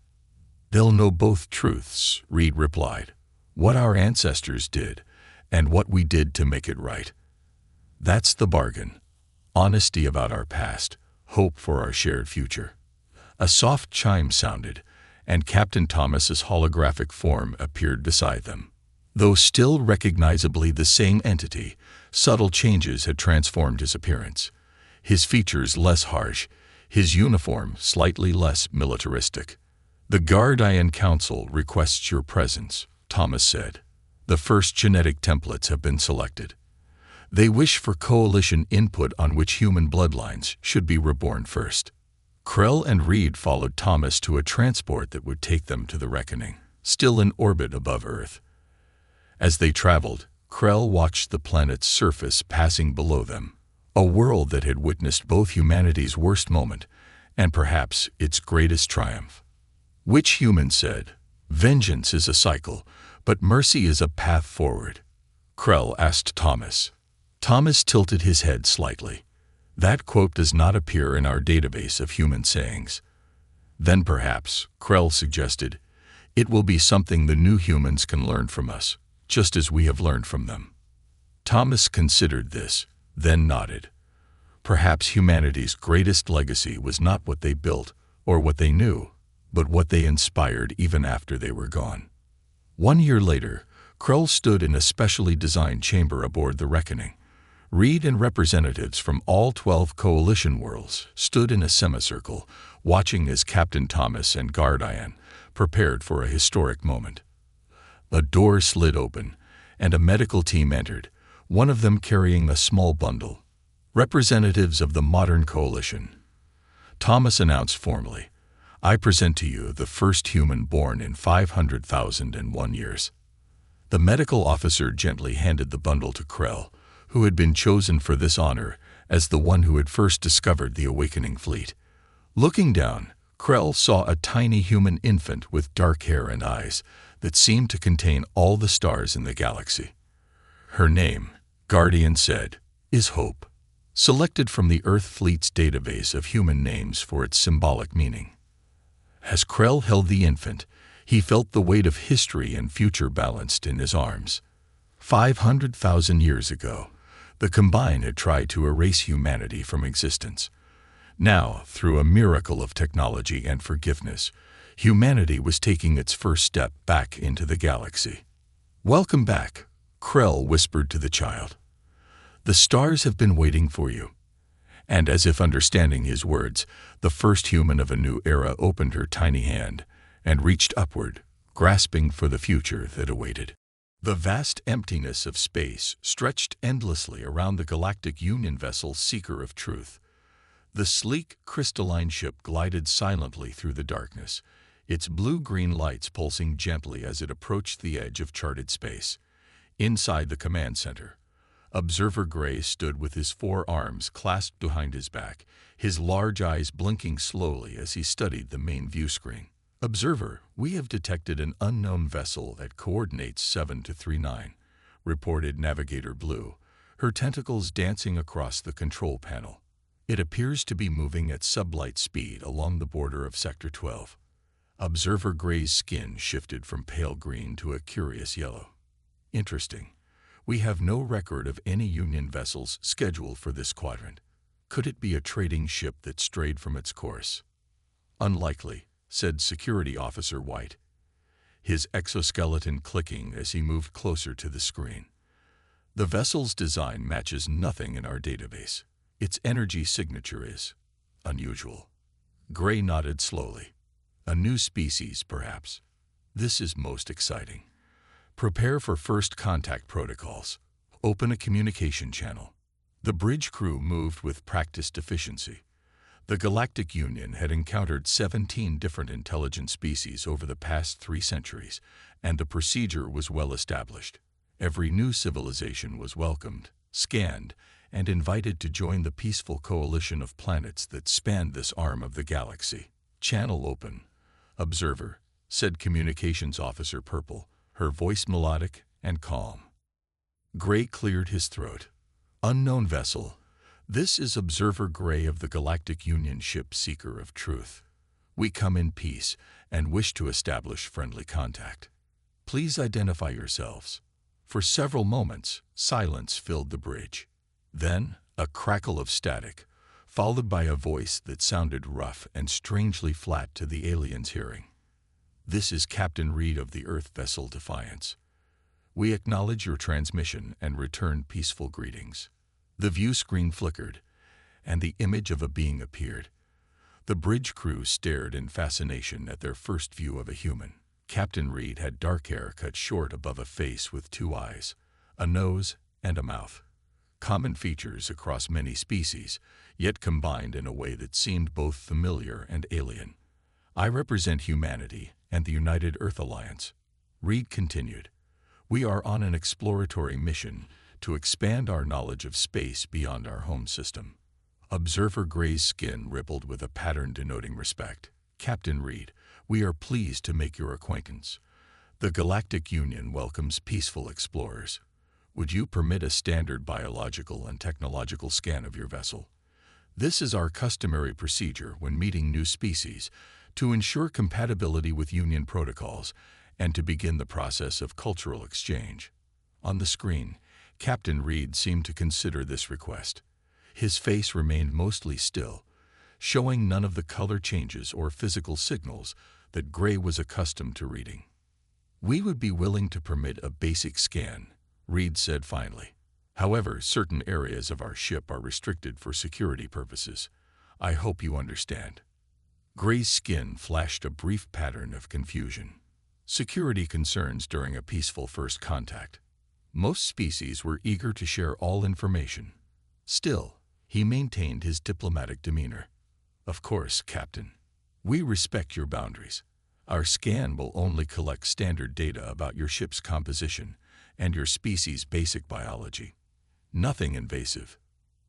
A: They'll know both truths, Reed replied. What our ancestors did, and what we did to make it right. That's the bargain. Honesty about our past, hope for our shared future. A soft chime sounded, and Captain Thomas's holographic form appeared beside them. Though still recognizably the same entity, subtle changes had transformed his appearance. His features less harsh, his uniform slightly less militaristic. The Guardian Council requests your presence, Thomas said. The first genetic templates have been selected. They wish for Coalition input on which human bloodlines should be reborn first. Krell and Reed followed Thomas to a transport that would take them to the Reckoning, still in orbit above Earth. As they traveled, Krell watched the planet's surface passing below them, a world that had witnessed both humanity's worst moment and perhaps its greatest triumph. Which human said, "Vengeance is a cycle, but mercy is a path forward?" Krell asked Thomas. Thomas tilted his head slightly. That quote does not appear in our database of human sayings. Then perhaps, Krell suggested, it will be something the new humans can learn from us, just as we have learned from them. Thomas considered this, then nodded. Perhaps humanity's greatest legacy was not what they built or what they knew, but what they inspired even after they were gone. 1 year later, Krell stood in a specially designed chamber aboard the Reckoning. Reed and representatives from all 12 Coalition worlds stood in a semicircle, watching as Captain Thomas and Guardian prepared for a historic moment. A door slid open, and a medical team entered, one of them carrying a small bundle. Representatives of the modern Coalition. Thomas announced formally, I present to you the first human born in 500,001 years. The medical officer gently handed the bundle to Krell, who had been chosen for this honor as the one who had first discovered the awakening fleet. Looking down, Krell saw a tiny human infant with dark hair and eyes that seemed to contain all the stars in the galaxy. Her name, Guardian said, is Hope, selected from the Earth Fleet's database of human names for its symbolic meaning. As Krell held the infant, he felt the weight of history and future balanced in his arms. 500,000 years ago, the Combine had tried to erase humanity from existence. Now, through a miracle of technology and forgiveness, humanity was taking its first step back into the galaxy. Welcome back, Krell whispered to the child. The stars have been waiting for you. And as if understanding his words, the first human of a new era opened her tiny hand and reached upward, grasping for the future that awaited. The vast emptiness of space stretched endlessly around the Galactic Union vessel Seeker of Truth. The sleek, crystalline ship glided silently through the darkness, its blue-green lights pulsing gently as it approached the edge of charted space. Inside the command center, Observer Gray stood with his forearms clasped behind his back, his large eyes blinking slowly as he studied the main view screen. "Observer, we have detected an unknown vessel at coordinates 7239, reported Navigator Blue, her tentacles dancing across the control panel. "It appears to be moving at sublight speed along the border of Sector 12. Observer Gray's skin shifted from pale green to a curious yellow. "Interesting. We have no record of any Union vessels scheduled for this quadrant. Could it be a trading ship that strayed from its course?" "Unlikely," said Security Officer White, his exoskeleton clicking as he moved closer to the screen. "The vessel's design matches nothing in our database. Its energy signature is unusual." Gray nodded slowly. "A new species, perhaps. This is most exciting. Prepare for first contact protocols. Open a communication channel." The bridge crew moved with practiced efficiency. The Galactic Union had encountered 17 different intelligent species over the past 3 centuries, and the procedure was well established. Every new civilization was welcomed, scanned, and invited to join the peaceful coalition of planets that spanned this arm of the galaxy. "Channel open, Observer," said Communications Officer Purple, her voice melodic and calm. Gray cleared his throat. "Unknown vessel. This is Observer Gray of the Galactic Union ship Seeker of Truth. We come in peace and wish to establish friendly contact. Please identify yourselves." For several moments, silence filled the bridge. Then, a crackle of static, followed by a voice that sounded rough and strangely flat to the aliens' hearing. "This is Captain Reed of the Earth vessel Defiance. We acknowledge your transmission and return peaceful greetings." The view screen flickered, and the image of a being appeared. The bridge crew stared in fascination at their first view of a human. Captain Reed had dark hair cut short above a face with 2 eyes, a nose, and a mouth. Common features across many species, yet combined in a way that seemed both familiar and alien. "I represent humanity and the United Earth Alliance," Reed continued. "We are on an exploratory mission to expand our knowledge of space beyond our home system." Observer Gray's skin rippled with a pattern denoting respect. "Captain Reed, we are pleased to make your acquaintance. The Galactic Union welcomes peaceful explorers. Would you permit a standard biological and technological scan of your vessel? This is our customary procedure when meeting new species to ensure compatibility with Union protocols and to begin the process of cultural exchange." On the screen, Captain Reed seemed to consider this request. His face remained mostly still, showing none of the color changes or physical signals that Gray was accustomed to reading. "We would be willing to permit a basic scan," Reed said finally. "However, certain areas of our ship are restricted for security purposes. I hope you understand." Gray's skin flashed a brief pattern of confusion. Security concerns during a peaceful first contact. Most species were eager to share all information. Still, he maintained his diplomatic demeanor. "Of course, Captain. We respect your boundaries. Our scan will only collect standard data about your ship's composition and your species' basic biology. Nothing invasive."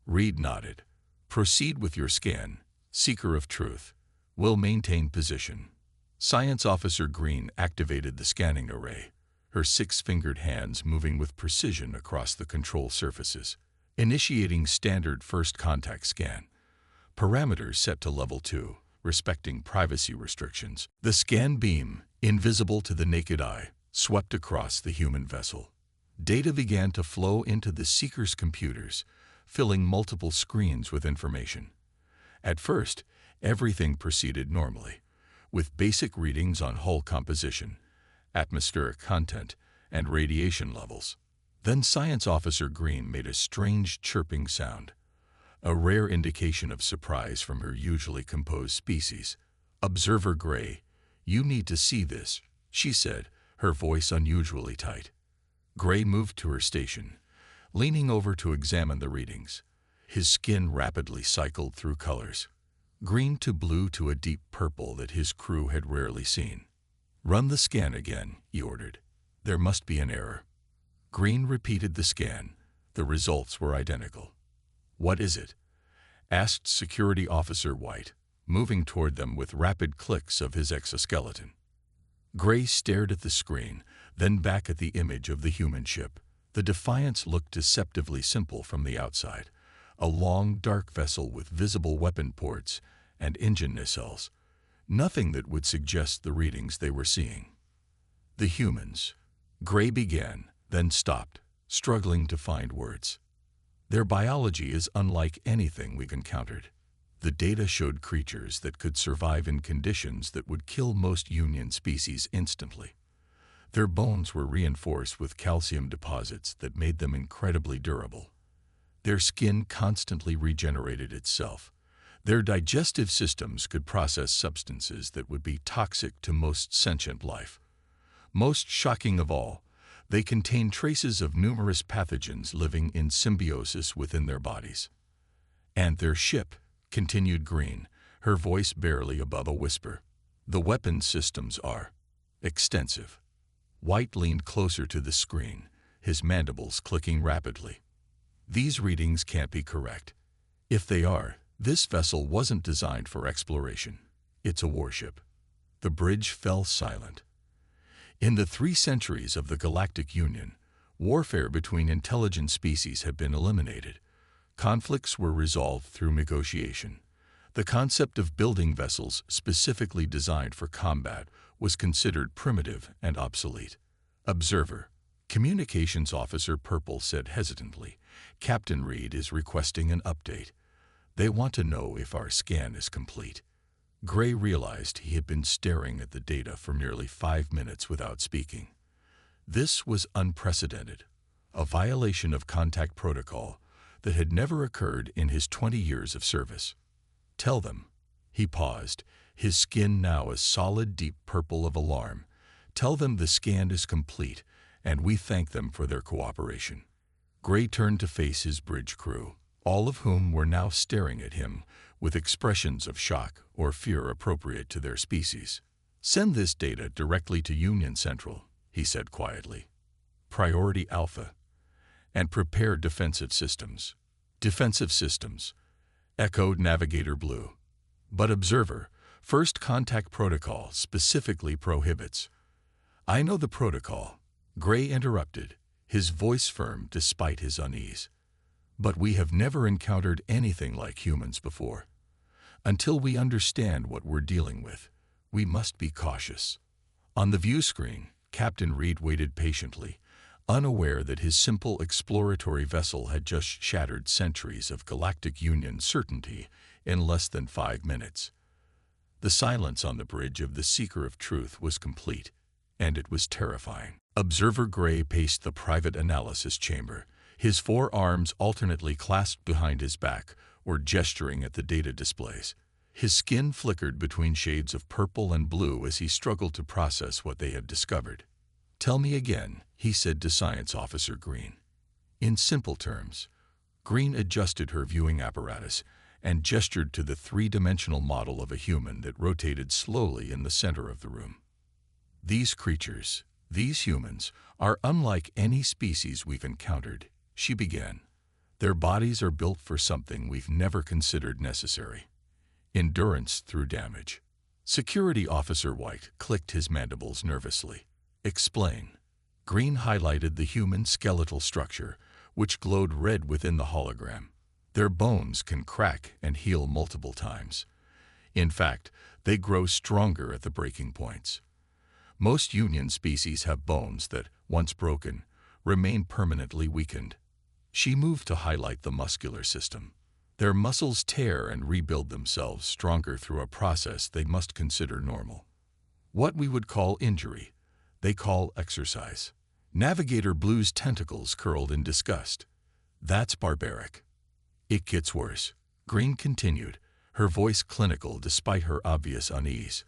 A: Reed nodded. "Proceed with your scan, Seeker of Truth. We'll maintain position." Science Officer Green activated the scanning array, her 6-fingered hands moving with precision across the control surfaces. Initiating standard first contact scan. Parameters set to level 2, respecting privacy restrictions. The scan beam, invisible to the naked eye, swept across the human vessel. Data began to flow into the Seeker's computers, filling multiple screens with information. At first, everything proceeded normally, with basic readings on hull composition, atmospheric content, and radiation levels. Then Science Officer Green made a strange chirping sound, a rare indication of surprise from her usually composed species. "Observer Gray, you need to see this," she said, her voice unusually tight. Gray moved to her station, leaning over to examine the readings. His skin rapidly cycled through colors, green to blue to a deep purple that his crew had rarely seen. "Run the scan again," he ordered. "There must be an error." Green repeated the scan, The results were identical. "What is it?" asked Security Officer White, moving toward them with rapid clicks of his exoskeleton. Gray stared at the screen, then back at the image of the human ship. The Defiance looked deceptively simple from the outside. A long, dark vessel with visible weapon ports and engine nacelles. Nothing that would suggest the readings they were seeing. "The humans," Gray began, then stopped, struggling to find words. "Their biology is unlike anything we've encountered." The data showed creatures that could survive in conditions that would kill most Union species instantly. Their bones were reinforced with calcium deposits that made them incredibly durable. Their skin constantly regenerated itself. Their digestive systems could process substances that would be toxic to most sentient life. Most shocking of all, they contained traces of numerous pathogens living in symbiosis within their bodies. "And their ship," continued Green, her voice barely above a whisper. "The weapons systems are extensive." White leaned closer to the screen, his mandibles clicking rapidly. "These readings can't be correct. If they are, this vessel wasn't designed for exploration. It's a warship." The bridge fell silent. In the 3 centuries of the Galactic Union, warfare between intelligent species had been eliminated. Conflicts were resolved through negotiation. The concept of building vessels specifically designed for combat was considered primitive and obsolete. "Observer," Communications Officer Purple said hesitantly, "Captain Reed is requesting an update. They want to know if our scan is complete." Gray realized he had been staring at the data for nearly 5 minutes without speaking. This was unprecedented, a violation of contact protocol that had never occurred in his 20 years of service. "Tell them." He paused, his skin now a solid deep purple of alarm. "Tell them the scan is complete, and we thank them for their cooperation." Gray turned to face his bridge crew, all of whom were now staring at him with expressions of shock or fear appropriate to their species. "Send this data directly to Union Central," he said quietly. "Priority Alpha. And prepare defensive systems." "Defensive systems," echoed Navigator Blue. "But Observer, first contact protocol specifically prohibits." "I know the protocol," Gray interrupted, his voice firm despite his unease. "But we have never encountered anything like humans before. Until we understand what we're dealing with, we must be cautious." On the view screen, Captain Reed waited patiently, unaware that his simple exploratory vessel had just shattered centuries of Galactic Union certainty in less than 5 minutes. The silence on the bridge of the Seeker of Truth was complete, and it was terrifying. Observer Gray paced the private analysis chamber, his 4 arms alternately clasped behind his back or gesturing at the data displays. His skin flickered between shades of purple and blue as he struggled to process what they had discovered. "Tell me again," he said to Science Officer Green. In simple terms, Green adjusted her viewing apparatus and gestured to the 3-dimensional model of a human that rotated slowly in the center of the room. "These creatures, these humans, are unlike any species we've encountered," she began. "Their bodies are built for something we've never considered necessary. Endurance through damage." Security Officer White clicked his mandibles nervously. "Explain." Green highlighted the human skeletal structure, which glowed red within the hologram. "Their bones can crack and heal multiple times. In fact, they grow stronger at the breaking points. Most Union species have bones that, once broken, remain permanently weakened." She moved to highlight the muscular system. "Their muscles tear and rebuild themselves stronger through a process they must consider normal. What we would call injury, they call exercise." Navigator Blue's tentacles curled in disgust. "That's barbaric." "It gets worse," Green continued, her voice clinical despite her obvious unease.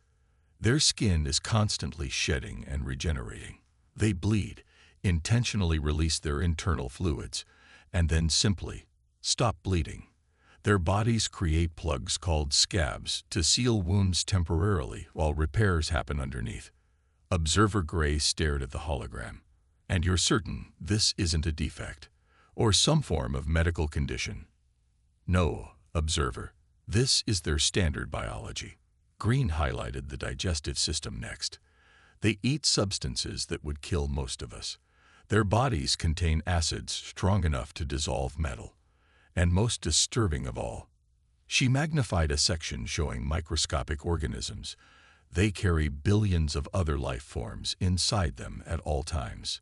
A: "Their skin is constantly shedding and regenerating. They bleed, intentionally release their internal fluids, and then simply stop bleeding. Their bodies create plugs called scabs to seal wounds temporarily while repairs happen underneath." Observer Gray stared at the hologram. "And you're certain this isn't a defect? or some form of medical condition. No, observer. This is their standard biology. Green highlighted the digestive system next. They eat substances that would kill most of us. Their bodies contain acids strong enough to dissolve metal. And most disturbing of all, she magnified a section showing microscopic organisms. They carry billions of other life forms inside them at all times.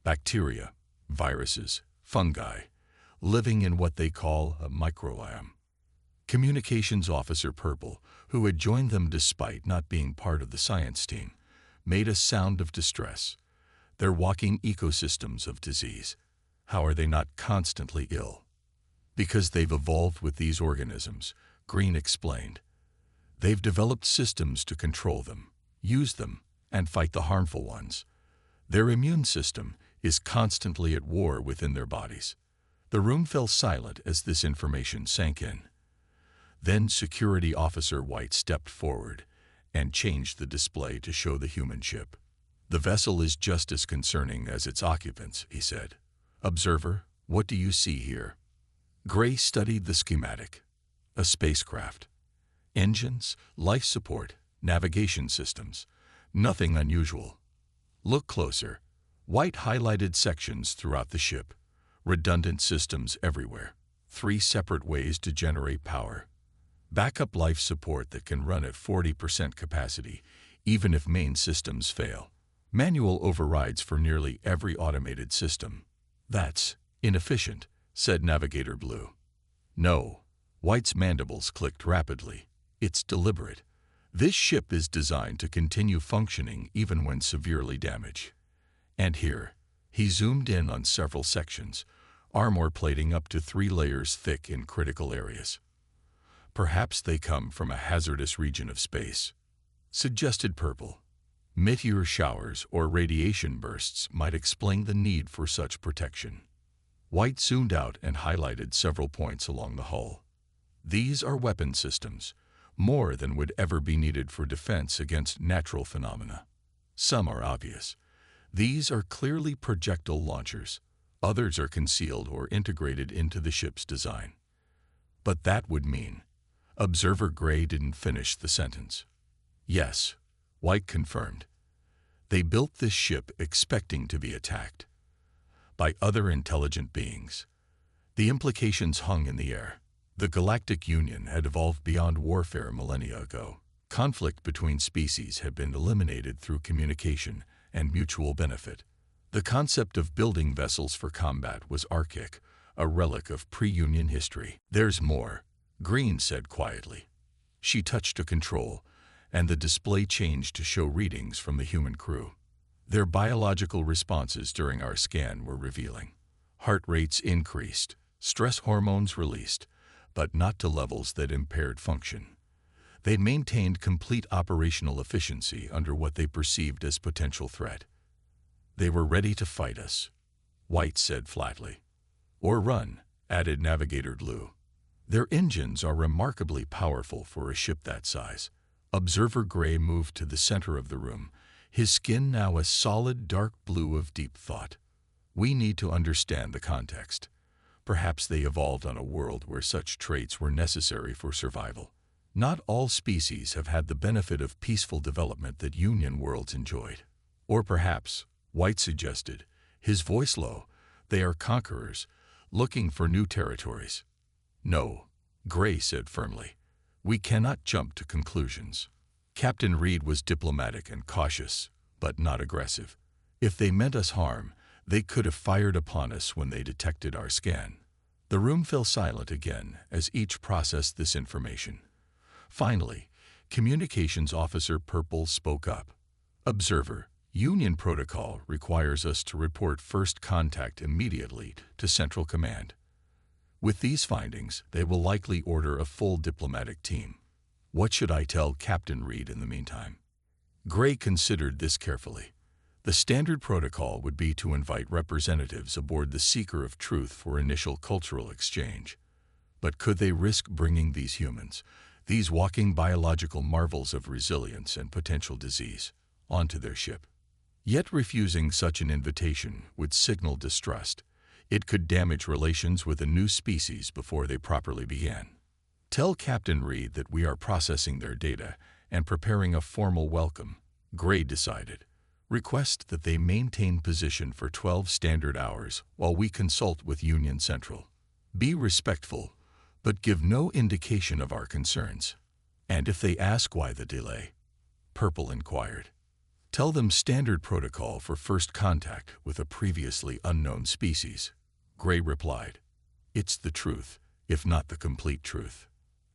A: Bacteria, viruses, fungi, living in what they call a microbiome. Communications Officer Purple, who had joined them despite not being part of the science team, made a sound of distress. They're walking ecosystems of disease. How are they not constantly ill? Because they've evolved with these organisms, Green explained. They've developed systems to control them, use them, and fight the harmful ones. Their immune system is constantly at war within their bodies. The room fell silent as this information sank in. Then Security Officer White stepped forward and changed the display to show the human ship. The vessel is just as concerning as its occupants, he said. Observer, what do you see here? Gray studied the schematic. A spacecraft. Engines, life support, navigation systems. Nothing unusual. Look closer. White highlighted sections throughout the ship. Redundant systems everywhere. 3 separate ways to generate power. Backup life support that can run at 40% capacity, even if main systems fail. Manual overrides for nearly every automated system. That's inefficient, said Navigator Blue. No. White's mandibles clicked rapidly. It's deliberate. This ship is designed to continue functioning even when severely damaged. And here, he zoomed in on several sections, armor plating up to 3 layers thick in critical areas. Perhaps they come from a hazardous region of space, suggested Purple. Meteor showers or radiation bursts might explain the need for such protection. White zoomed out and highlighted several points along the hull. These are weapon systems, more than would ever be needed for defense against natural phenomena. Some are obvious. These are clearly projectile launchers. Others are concealed or integrated into the ship's design. But that would mean... Observer Gray didn't finish the sentence. Yes, White confirmed. They built this ship expecting to be attacked by other intelligent beings. The implications hung in the air. The Galactic Union had evolved beyond warfare millennia ago. Conflict between species had been eliminated through communication and mutual benefit. The concept of building vessels for combat was archaic, a relic of pre-Union history. There's more, Green said quietly. She touched a control, and the display changed to show readings from the human crew. Their biological responses during our scan were revealing. Heart rates increased, stress hormones released, but not to levels that impaired function. They maintained complete operational efficiency under what they perceived as potential threat. They were ready to fight us, White said flatly. Or run, added Navigator Blue. Their engines are remarkably powerful for a ship that size. Observer Gray moved to the center of the room, his skin now a solid dark blue of deep thought. We need to understand the context. Perhaps they evolved on a world where such traits were necessary for survival. Not all species have had the benefit of peaceful development that Union worlds enjoyed. Or perhaps, White suggested, his voice low, they are conquerors, looking for new territories. No, Gray said firmly. We cannot jump to conclusions. Captain Reed was diplomatic and cautious, but not aggressive. If they meant us harm, they could have fired upon us when they detected our scan. The room fell silent again as each processed this information. Finally, Communications Officer Purple spoke up. Observer, Union protocol requires us to report first contact immediately to Central Command. With these findings, they will likely order a full diplomatic team. What should I tell Captain Reed in the meantime? Gray considered this carefully. The standard protocol would be to invite representatives aboard the Seeker of Truth for initial cultural exchange. But could they risk bringing these humans, these walking biological marvels of resilience and potential disease, onto their ship? Yet refusing such an invitation would signal distrust. It could damage relations with a new species before they properly began. Tell Captain Reed that we are processing their data and preparing a formal welcome, Gray decided. Request that they maintain position for 12 standard hours while we consult with Union Central. Be respectful, but give no indication of our concerns. And if they ask why the delay, Purple inquired. Tell them standard protocol for first contact with a previously unknown species. Gray replied. It's the truth, if not the complete truth.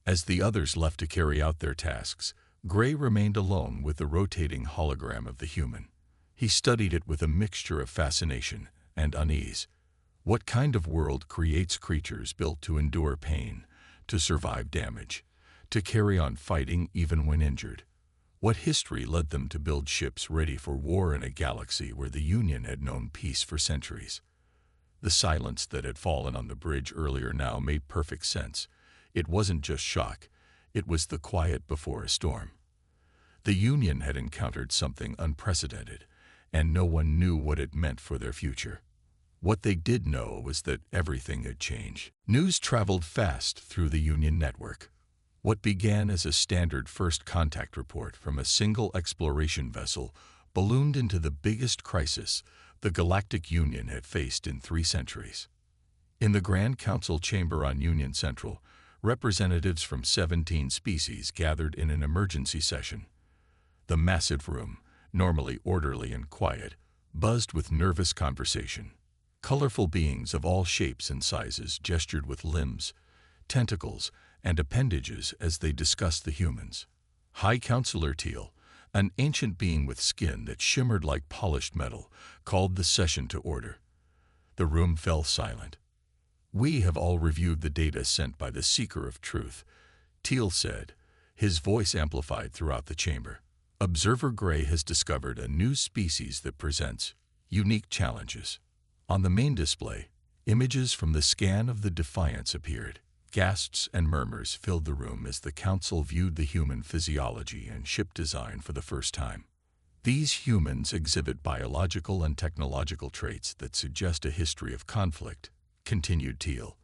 A: As the others left to carry out their tasks, Gray remained alone with the rotating hologram of the human. He studied it with a mixture of fascination and unease. What kind of world creates creatures built to endure pain, to survive damage, to carry on fighting even when injured? What history led them to build ships ready for war in a galaxy where the Union had known peace for centuries? The silence that had fallen on the bridge earlier now made perfect sense. It wasn't just shock, it was the quiet before a storm. The Union had encountered something unprecedented, and no one knew what it meant for their future. What they did know was that everything had changed. News traveled fast through the Union network. What began as a standard first contact report from a single exploration vessel ballooned into the biggest crisis the Galactic Union had faced in 3 centuries. In the Grand Council chamber on Union Central, representatives from 17 species gathered in an emergency session. The massive room, normally orderly and quiet, buzzed with nervous conversation. Colorful beings of all shapes and sizes gestured with limbs, tentacles, and appendages as they discussed the humans. High Counselor Teal, an ancient being with skin that shimmered like polished metal, called the session to order. The room fell silent. We have all reviewed the data sent by the Seeker of Truth, Teal said, his voice amplified throughout the chamber. Observer Gray has discovered a new species that presents unique challenges. On the main display, images from the scan of the Defiance appeared. Gasps and murmurs filled the room as the council viewed the human physiology and ship design for the first time. These humans exhibit biological and technological traits that suggest a history of conflict, continued Teal.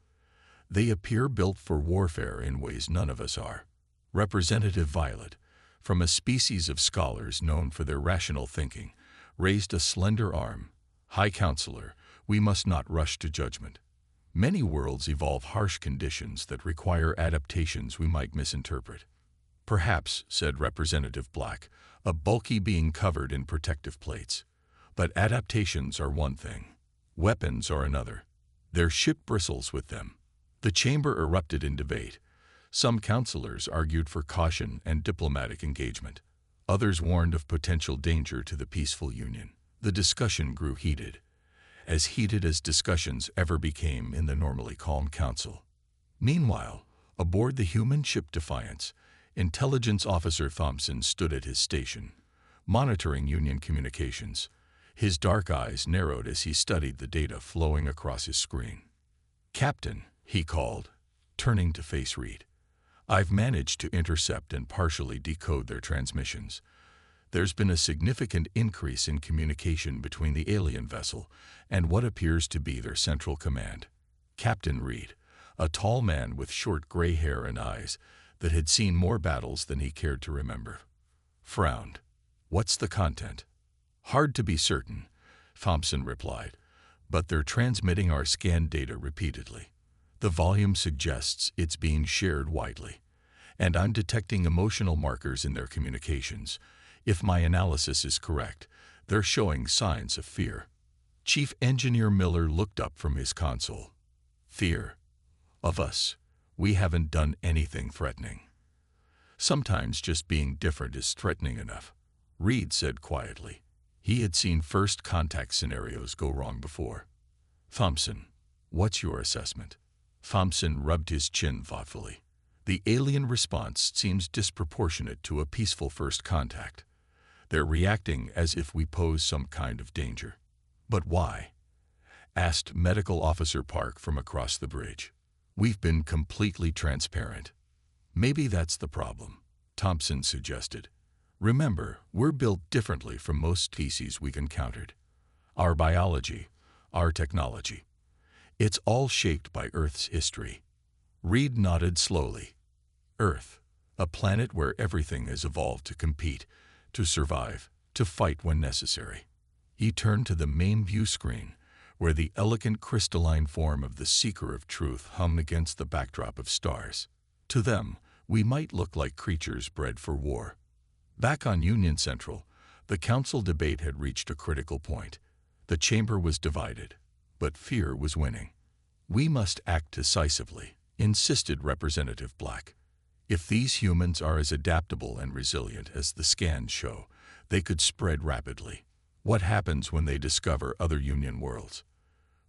A: They appear built for warfare in ways none of us are. Representative Violet, from a species of scholars known for their rational thinking, raised a slender arm. High Counselor, we must not rush to judgment. Many worlds evolve harsh conditions that require adaptations we might misinterpret. Perhaps, said Representative Black, a bulky being covered in protective plates. But adaptations are one thing. Weapons are another. Their ship bristles with them. The chamber erupted in debate. Some counselors argued for caution and diplomatic engagement. Others warned of potential danger to the peaceful Union. The discussion grew heated as discussions ever became in the normally calm council. Meanwhile, aboard the human ship Defiance, Intelligence Officer Thompson stood at his station, monitoring Union communications. His dark eyes narrowed as he studied the data flowing across his screen. Captain, he called, turning to face Reed. I've managed to intercept and partially decode their transmissions. There's been a significant increase in communication between the alien vessel and what appears to be their central command. Captain Reed, a tall man with short gray hair and eyes that had seen more battles than he cared to remember, frowned. What's the content? Hard to be certain, Thompson replied, but they're transmitting our scanned data repeatedly. The volume suggests it's being shared widely, and I'm detecting emotional markers in their communications. If my analysis is correct, they're showing signs of fear. Chief Engineer Miller looked up from his console. Fear. Of us. We haven't done anything threatening. Sometimes just being different is threatening enough, Reed said quietly. He had seen first contact scenarios go wrong before. Thompson, what's your assessment? Thompson rubbed his chin thoughtfully. The alien response seems disproportionate to a peaceful first contact. They're reacting as if we pose some kind of danger. But why? Asked Medical Officer Park from across the bridge. We've been completely transparent. Maybe that's the problem, Thompson suggested. Remember, we're built differently from most species we've encountered. Our biology, our technology. It's all shaped by Earth's history. Reed nodded slowly. Earth, a planet where everything has evolved to compete, to survive, to fight when necessary. He turned to the main view screen, where the elegant crystalline form of the Seeker of Truth hummed against the backdrop of stars. To them, we might look like creatures bred for war. Back on Union Central, the council debate had reached a critical point. The chamber was divided, but fear was winning. We must act decisively, insisted Representative Black. If these humans are as adaptable and resilient as the scans show, they could spread rapidly. What happens when they discover other Union worlds?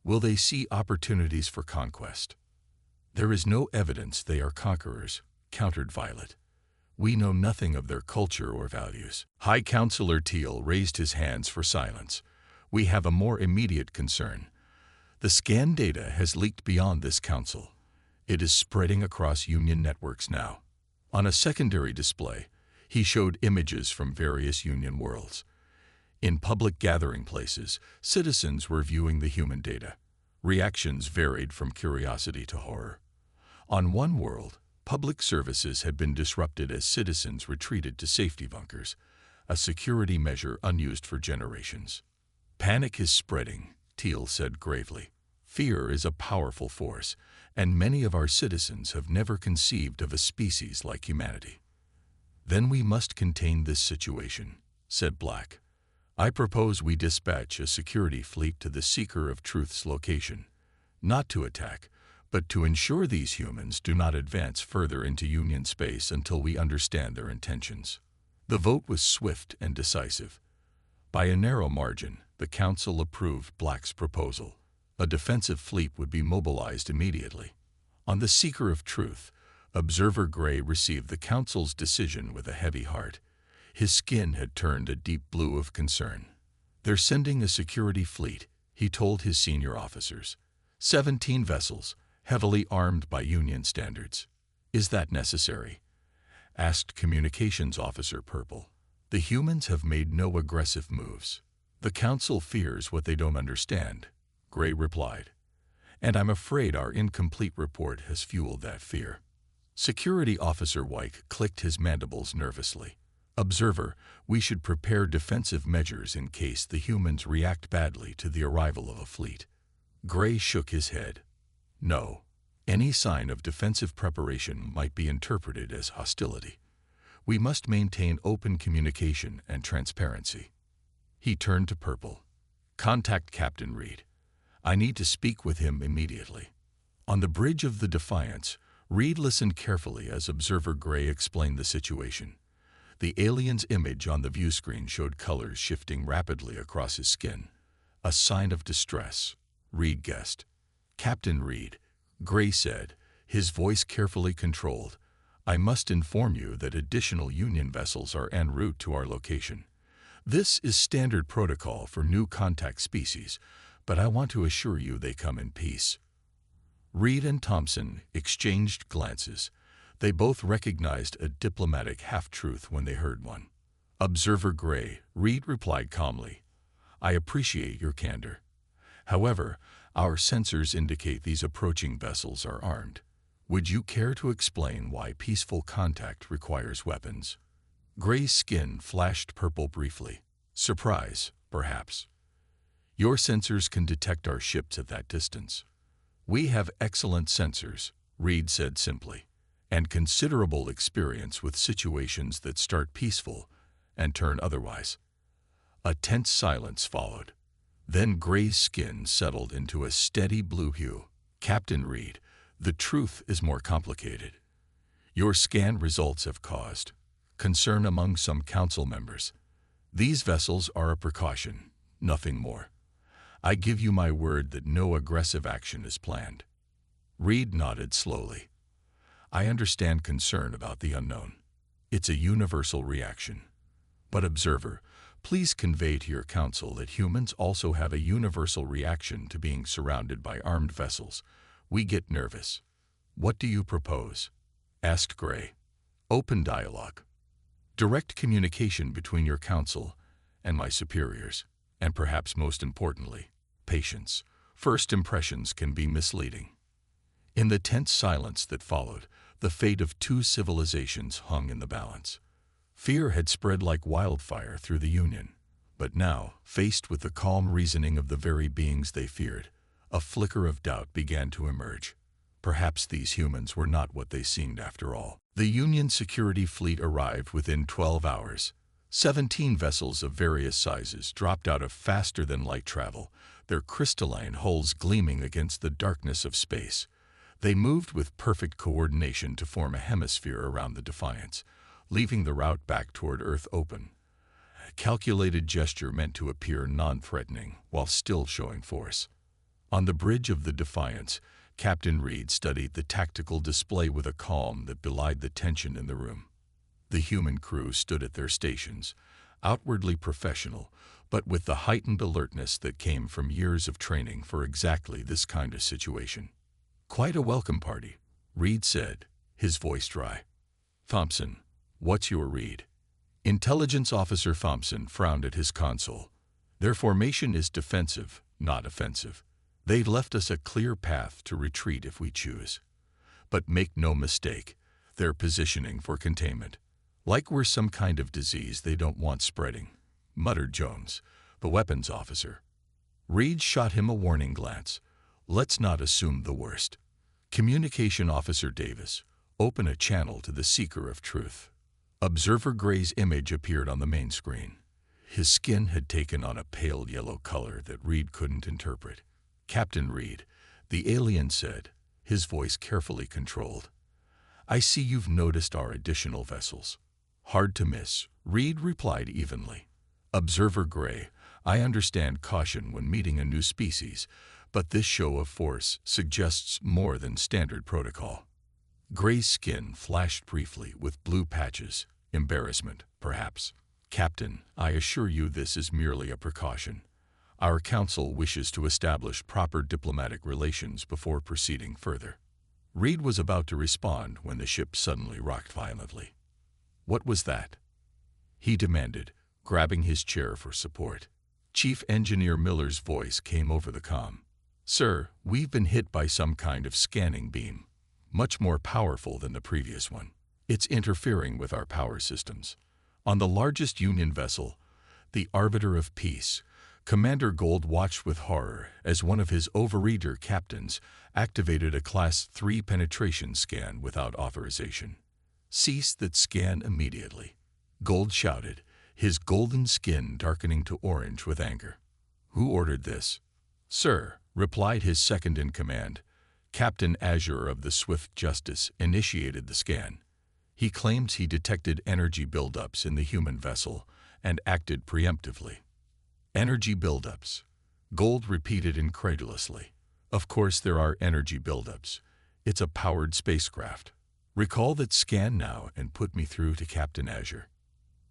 A: Will they see opportunities for conquest? There is no evidence they are conquerors, countered Violet. We know nothing of their culture or values. High Counselor Teal raised his hands for silence. We have a more immediate concern. The scan data has leaked beyond this council. It is spreading across Union networks now. On a secondary display, he showed images from various Union worlds. In public gathering places, citizens were viewing the human data. Reactions varied from curiosity to horror. On one world, public services had been disrupted as citizens retreated to safety bunkers, a security measure unused for generations. Panic is spreading, Teal said gravely. Fear is a powerful force, and many of our citizens have never conceived of a species like humanity. Then we must contain this situation, said Black. I propose we dispatch a security fleet to the Seeker of Truth's location, not to attack, but to ensure these humans do not advance further into Union space until we understand their intentions. The vote was swift and decisive. By a narrow margin, the council approved Black's proposal. A defensive fleet would be mobilized immediately. On the Seeker of Truth, Observer Gray received the council's decision with a heavy heart. His skin had turned a deep blue of concern. They're sending a security fleet, he told his senior officers. 17 vessels, heavily armed by Union standards. Is that necessary? Asked Communications Officer Purple. The humans have made no aggressive moves. The council fears what they don't understand, Gray replied. And I'm afraid our incomplete report has fueled that fear. Security Officer White clicked his mandibles nervously. Observer, we should prepare defensive measures in case the humans react badly to the arrival of a fleet. Gray shook his head. No. Any sign of defensive preparation might be interpreted as hostility. We must maintain open communication and transparency. He turned to Purple. Contact Captain Reed. I need to speak with him immediately. On the bridge of the Defiance, Reed listened carefully as Observer Gray explained the situation. The alien's image on the view screen showed colors shifting rapidly across his skin. A sign of distress, Reed guessed. Captain Reed, Gray said, his voice carefully controlled. I must inform you that additional Union vessels are en route to our location. This is standard protocol for new contact species, but I want to assure you they come in peace. Reed and Thompson exchanged glances. They both recognized a diplomatic half-truth when they heard one. Observer Gray, Reed replied calmly. I appreciate your candor. However, our sensors indicate these approaching vessels are armed. Would you care to explain why peaceful contact requires weapons? Gray's skin flashed purple briefly. Surprise, perhaps. Your sensors can detect our ships at that distance. We have excellent sensors, Reed said simply, and considerable experience with situations that start peaceful and turn otherwise. A tense silence followed. Then Gray's skin settled into a steady blue hue. Captain Reed, the truth is more complicated. Your scan results have caused concern among some council members. These vessels are a precaution, nothing more. I give you my word that no aggressive action is planned. Reed nodded slowly. I understand concern about the unknown. It's a universal reaction. But Observer, please convey to your council that humans also have a universal reaction to being surrounded by armed vessels. We get nervous. What do you propose? Asked Gray. Open dialogue. Direct communication between your council and my superiors, and perhaps most importantly, patience. First impressions can be misleading. In the tense silence that followed, the fate of two civilizations hung in the balance. Fear had spread like wildfire through the Union, but now, faced with the calm reasoning of the very beings they feared, a flicker of doubt began to emerge. Perhaps these humans were not what they seemed after all. The Union security fleet arrived within 12 hours. 17 vessels of various sizes dropped out of faster-than-light travel, their crystalline hulls gleaming against the darkness of space. They moved with perfect coordination to form a hemisphere around the Defiance, leaving the route back toward Earth open. A calculated gesture meant to appear non-threatening while still showing force. On the bridge of the Defiance, Captain Reed studied the tactical display with a calm that belied the tension in the room. The human crew stood at their stations, outwardly professional, but with the heightened alertness that came from years of training for exactly this kind of situation. "Quite a welcome party," Reed said, his voice dry. "Thompson, what's your read?" Intelligence Officer Thompson frowned at his console. "Their formation is defensive, not offensive. They've left us a clear path to retreat if we choose. But make no mistake, they're positioning for containment. Like we're some kind of disease they don't want spreading," muttered Jones, the weapons officer. Reed shot him a warning glance. "Let's not assume the worst. Communication Officer Davis, open a channel to the seeker of truth." Observer Gray's image appeared on the main screen. His skin had taken on a pale yellow color that Reed couldn't interpret. "Captain Reed," the alien said, his voice carefully controlled. "I see you've noticed our additional vessels." "Hard to miss," Reed replied evenly. "Observer Gray, I understand caution when meeting a new species, but this show of force suggests more than standard protocol." Gray's skin flashed briefly with blue patches. Embarrassment, perhaps. "Captain, I assure you this is merely a precaution. Our council wishes to establish proper diplomatic relations before proceeding further." Reed was about to respond when the ship suddenly rocked violently. "What was that?" he demanded, grabbing his chair for support. Chief Engineer Miller's voice came over the comm. "Sir, we've been hit by some kind of scanning beam, much more powerful than the previous one. It's interfering with our power systems." On the largest Union vessel, the Arbiter of Peace, Commander Gold watched with horror as one of his overreader captains activated a Class 3 penetration scan without authorization. "Cease that scan immediately," Gold shouted, his golden skin darkening to orange with anger. "Who ordered this?" "Sir," replied his second-in-command, Captain Azure of the Swift Justice, initiated the scan. He claims he detected energy buildups in the human vessel and acted preemptively. "Energy buildups," Gold repeated incredulously. "Of course there are energy buildups. It's a powered spacecraft. Recall that scan now and put me through to Captain Azure."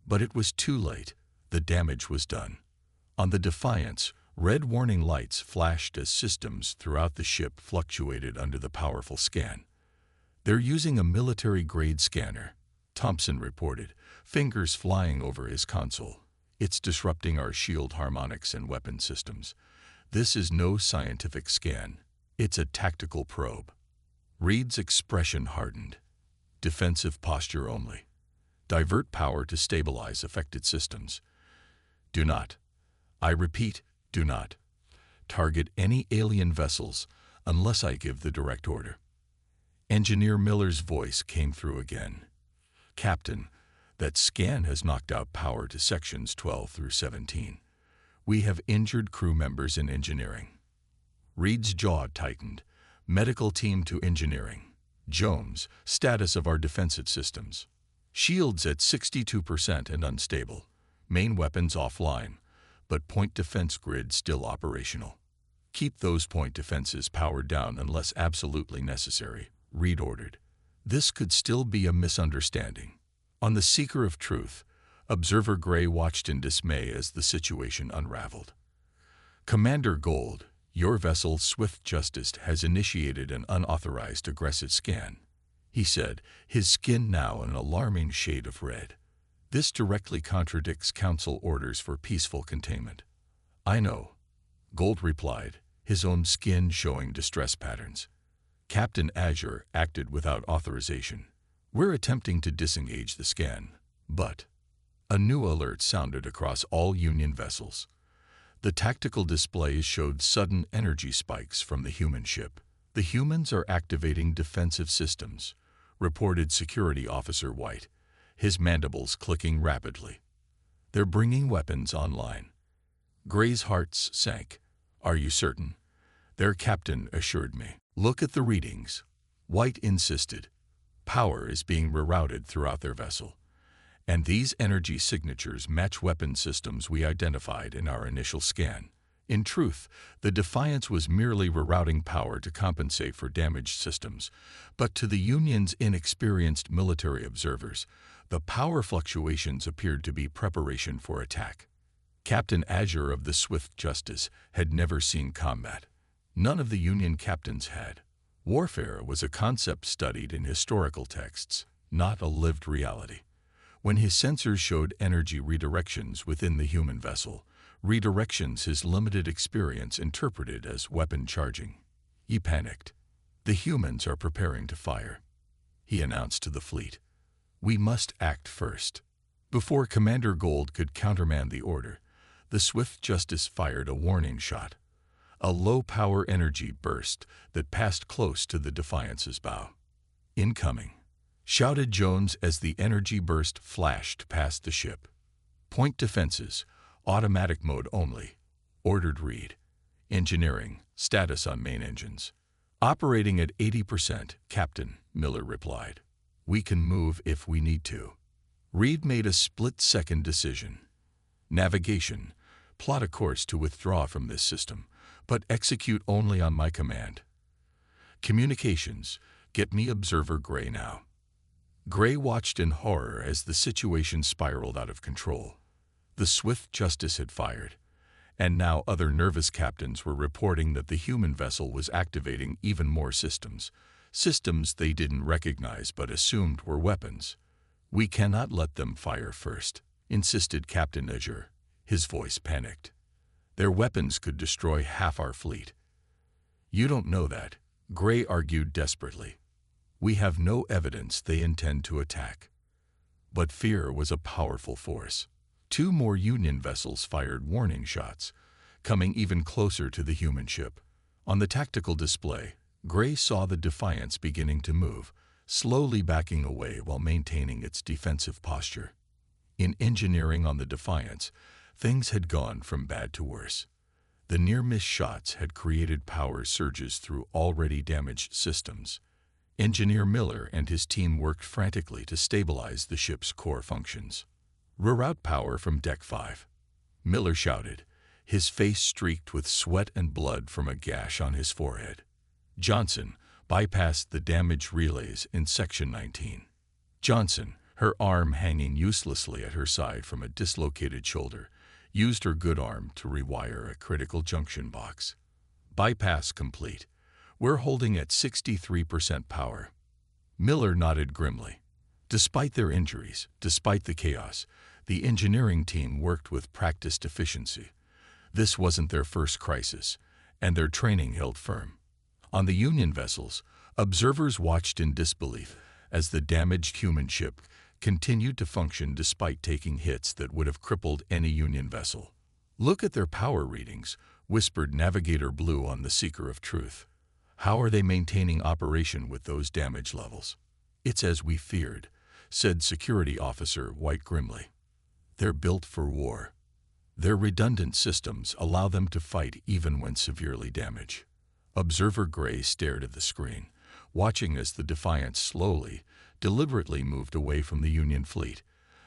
A: But it was too late. The damage was done. On the Defiance, red warning lights flashed as systems throughout the ship fluctuated under the powerful scan. "They're using a military-grade scanner," Thompson reported, fingers flying over his console. "It's disrupting our shield harmonics and weapon systems. This is no scientific scan. It's a tactical probe." Reed's expression hardened. "Defensive posture only. Divert power to stabilize affected systems. Do not, I repeat, do not, target any alien vessels unless I give the direct order." Engineer Miller's voice came through again. "Captain, that scan has knocked out power to sections 12 through 17. We have injured crew members in engineering." Reed's jaw tightened. "Medical team to engineering. Jones, status of our defensive systems. Shields at 62% and unstable. Main weapons offline, but point defense grid still operational. Keep those point defenses powered down unless absolutely necessary," Reed ordered. This could still be a misunderstanding. On the Seeker of Truth, Observer Gray watched in dismay as the situation unraveled. "Commander Gold, your vessel Swift Justice has initiated an unauthorized aggressive scan," he said, his skin now an alarming shade of red. "This directly contradicts Council orders for peaceful containment." "I know," Gold replied, his own skin showing distress patterns. Captain Azure acted without authorization. "We're attempting to disengage the scan, but..." A new alert sounded across all Union vessels. The tactical displays showed sudden energy spikes from the human ship. "The humans are activating defensive systems," reported Security Officer White, his mandibles clicking rapidly. "They're bringing weapons online." Gray's heart sank. "Are you certain?" Their captain assured me. "Look at the readings," White insisted. "Power is being rerouted throughout their vessel. And these energy signatures match weapon systems we identified in our initial scan." In truth, the Defiance was merely rerouting power to compensate for damaged systems, but to the Union's inexperienced military observers, the power fluctuations appeared to be preparation for attack. Captain Azure of the Swift Justice had never seen combat. None of the Union captains had. Warfare was a concept studied in historical texts, not a lived reality. When his sensors showed energy redirections within the human vessel, redirections his limited experience interpreted as weapon charging. He panicked. "The humans are preparing to fire," he announced to the fleet. "We must act first." Before Commander Gold could countermand the order, the Swift Justice fired a warning shot. A low-power energy burst that passed close to the Defiance's bow. "Incoming," shouted Jones as the energy burst flashed past the ship. "Point defenses, automatic mode only," ordered Reed. "Engineering, status on main engines." "Operating at 80%, Captain," Miller replied. "We can move if we need to." Reed made a split-second decision. "Navigation, plot a course to withdraw from this system, but execute only on my command." "Communications, get me Observer Gray now." Gray watched in horror as the situation spiraled out of control. The Swift Justice had fired, and now other nervous captains were reporting that the human vessel was activating even more systems they didn't recognize but assumed were weapons. "We cannot let them fire first," insisted Captain Azure, his voice panicked. "Their weapons could destroy half our fleet." "You don't know that," Gray argued desperately. "We have no evidence they intend to attack." But fear was a powerful force. 2 more Union vessels fired warning shots, coming even closer to the human ship. On the tactical display, Gray saw the Defiance beginning to move, slowly backing away while maintaining its defensive posture. In engineering on the Defiance, things had gone from bad to worse. The near-miss shots had created power surges through already damaged systems. Engineer Miller and his team worked frantically to stabilize the ship's core functions. "Reroute power from Deck 5. Miller shouted, his face streaked with sweat and blood from a gash on his forehead. Johnson bypassed the damaged relays in Section 19. Johnson, her arm hanging uselessly at her side from a dislocated shoulder, used her good arm to rewire a critical junction box. "Bypass complete. We're holding at 63% power." Miller nodded grimly. Despite their injuries, despite the chaos, the engineering team worked with practiced efficiency. This wasn't their first crisis, and their training held firm. On the Union vessels, observers watched in disbelief as the damaged human ship continued to function despite taking hits that would have crippled any Union vessel. "Look at their power readings," whispered Navigator Blue on the Seeker of Truth. "How are they maintaining operation with those damage levels?" "It's as we feared," said Security Officer White grimly. "They're built for war. Their redundant systems allow them to fight even when severely damaged." Observer Gray stared at the screen, watching as the Defiance slowly, deliberately moved away from the Union fleet,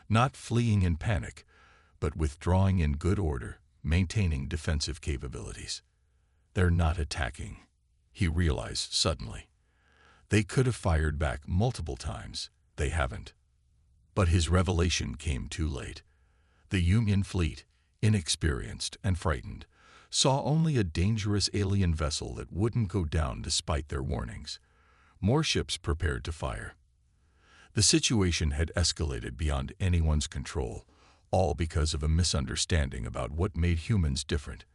A: not fleeing in panic, but withdrawing in good order, maintaining defensive capabilities. "They're not attacking," he realized suddenly. They could have fired back multiple times. They haven't. But his revelation came too late. The Union fleet, inexperienced and frightened, saw only a dangerous alien vessel that wouldn't go down despite their warnings. More ships prepared to fire. The situation had escalated beyond anyone's control, all because of a misunderstanding about what made humans different.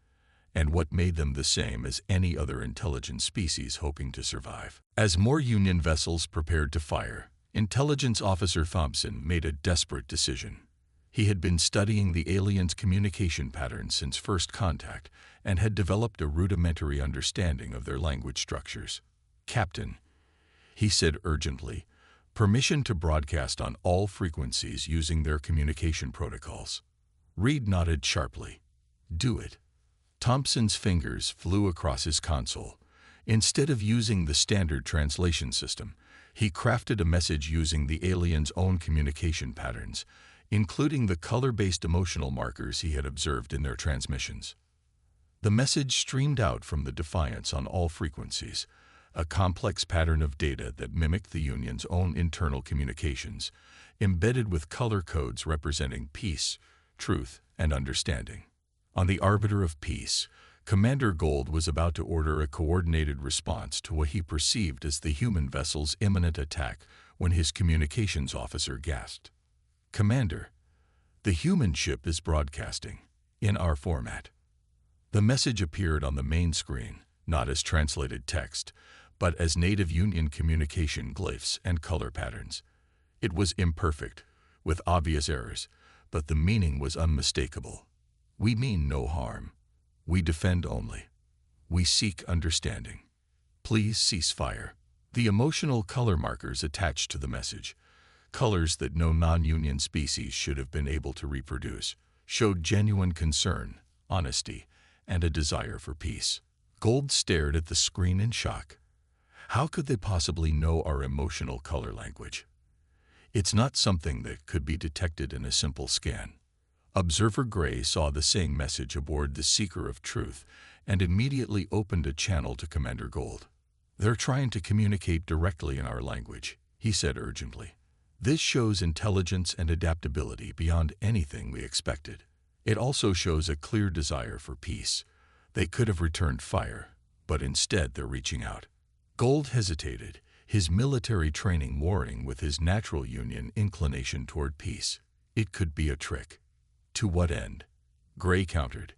A: and what made them the same as any other intelligent species hoping to survive. As more Union vessels prepared to fire, Intelligence Officer Thompson made a desperate decision. He had been studying the aliens' communication patterns since first contact and had developed a rudimentary understanding of their language structures. "Captain," he said urgently, "permission to broadcast on all frequencies using their communication protocols." Reed nodded sharply. "Do it." Thompson's fingers flew across his console. Instead of using the standard translation system, he crafted a message using the aliens' own communication patterns, including the color-based emotional markers he had observed in their transmissions. The message streamed out from the Defiance on all frequencies, a complex pattern of data that mimicked the Union's own internal communications, embedded with color codes representing peace, truth, and understanding. On the Arbiter of Peace, Commander Gold was about to order a coordinated response to what he perceived as the human vessel's imminent attack when his communications officer gasped. "Commander, the human ship is broadcasting, in our format." The message appeared on the main screen, not as translated text, but as native Union communication glyphs and color patterns. It was imperfect, with obvious errors, but the meaning was unmistakable. "We mean no harm. We defend only. We seek understanding. Please cease fire." The emotional color markers attached to the message, colors that no non-Union species should have been able to reproduce, showed genuine concern, honesty, and a desire for peace. Gold stared at the screen in shock. How could they possibly know our emotional color language? It's not something that could be detected in a simple scan. Observer Gray saw the same message aboard the Seeker of Truth and immediately opened a channel to Commander Gold. "They're trying to communicate directly in our language," he said urgently. "This shows intelligence and adaptability beyond anything we expected. It also shows a clear desire for peace. They could have returned fire, but instead they're reaching out." Gold hesitated, his military training warring with his natural Union inclination toward peace. It could be a trick. "To what end?" Gray countered.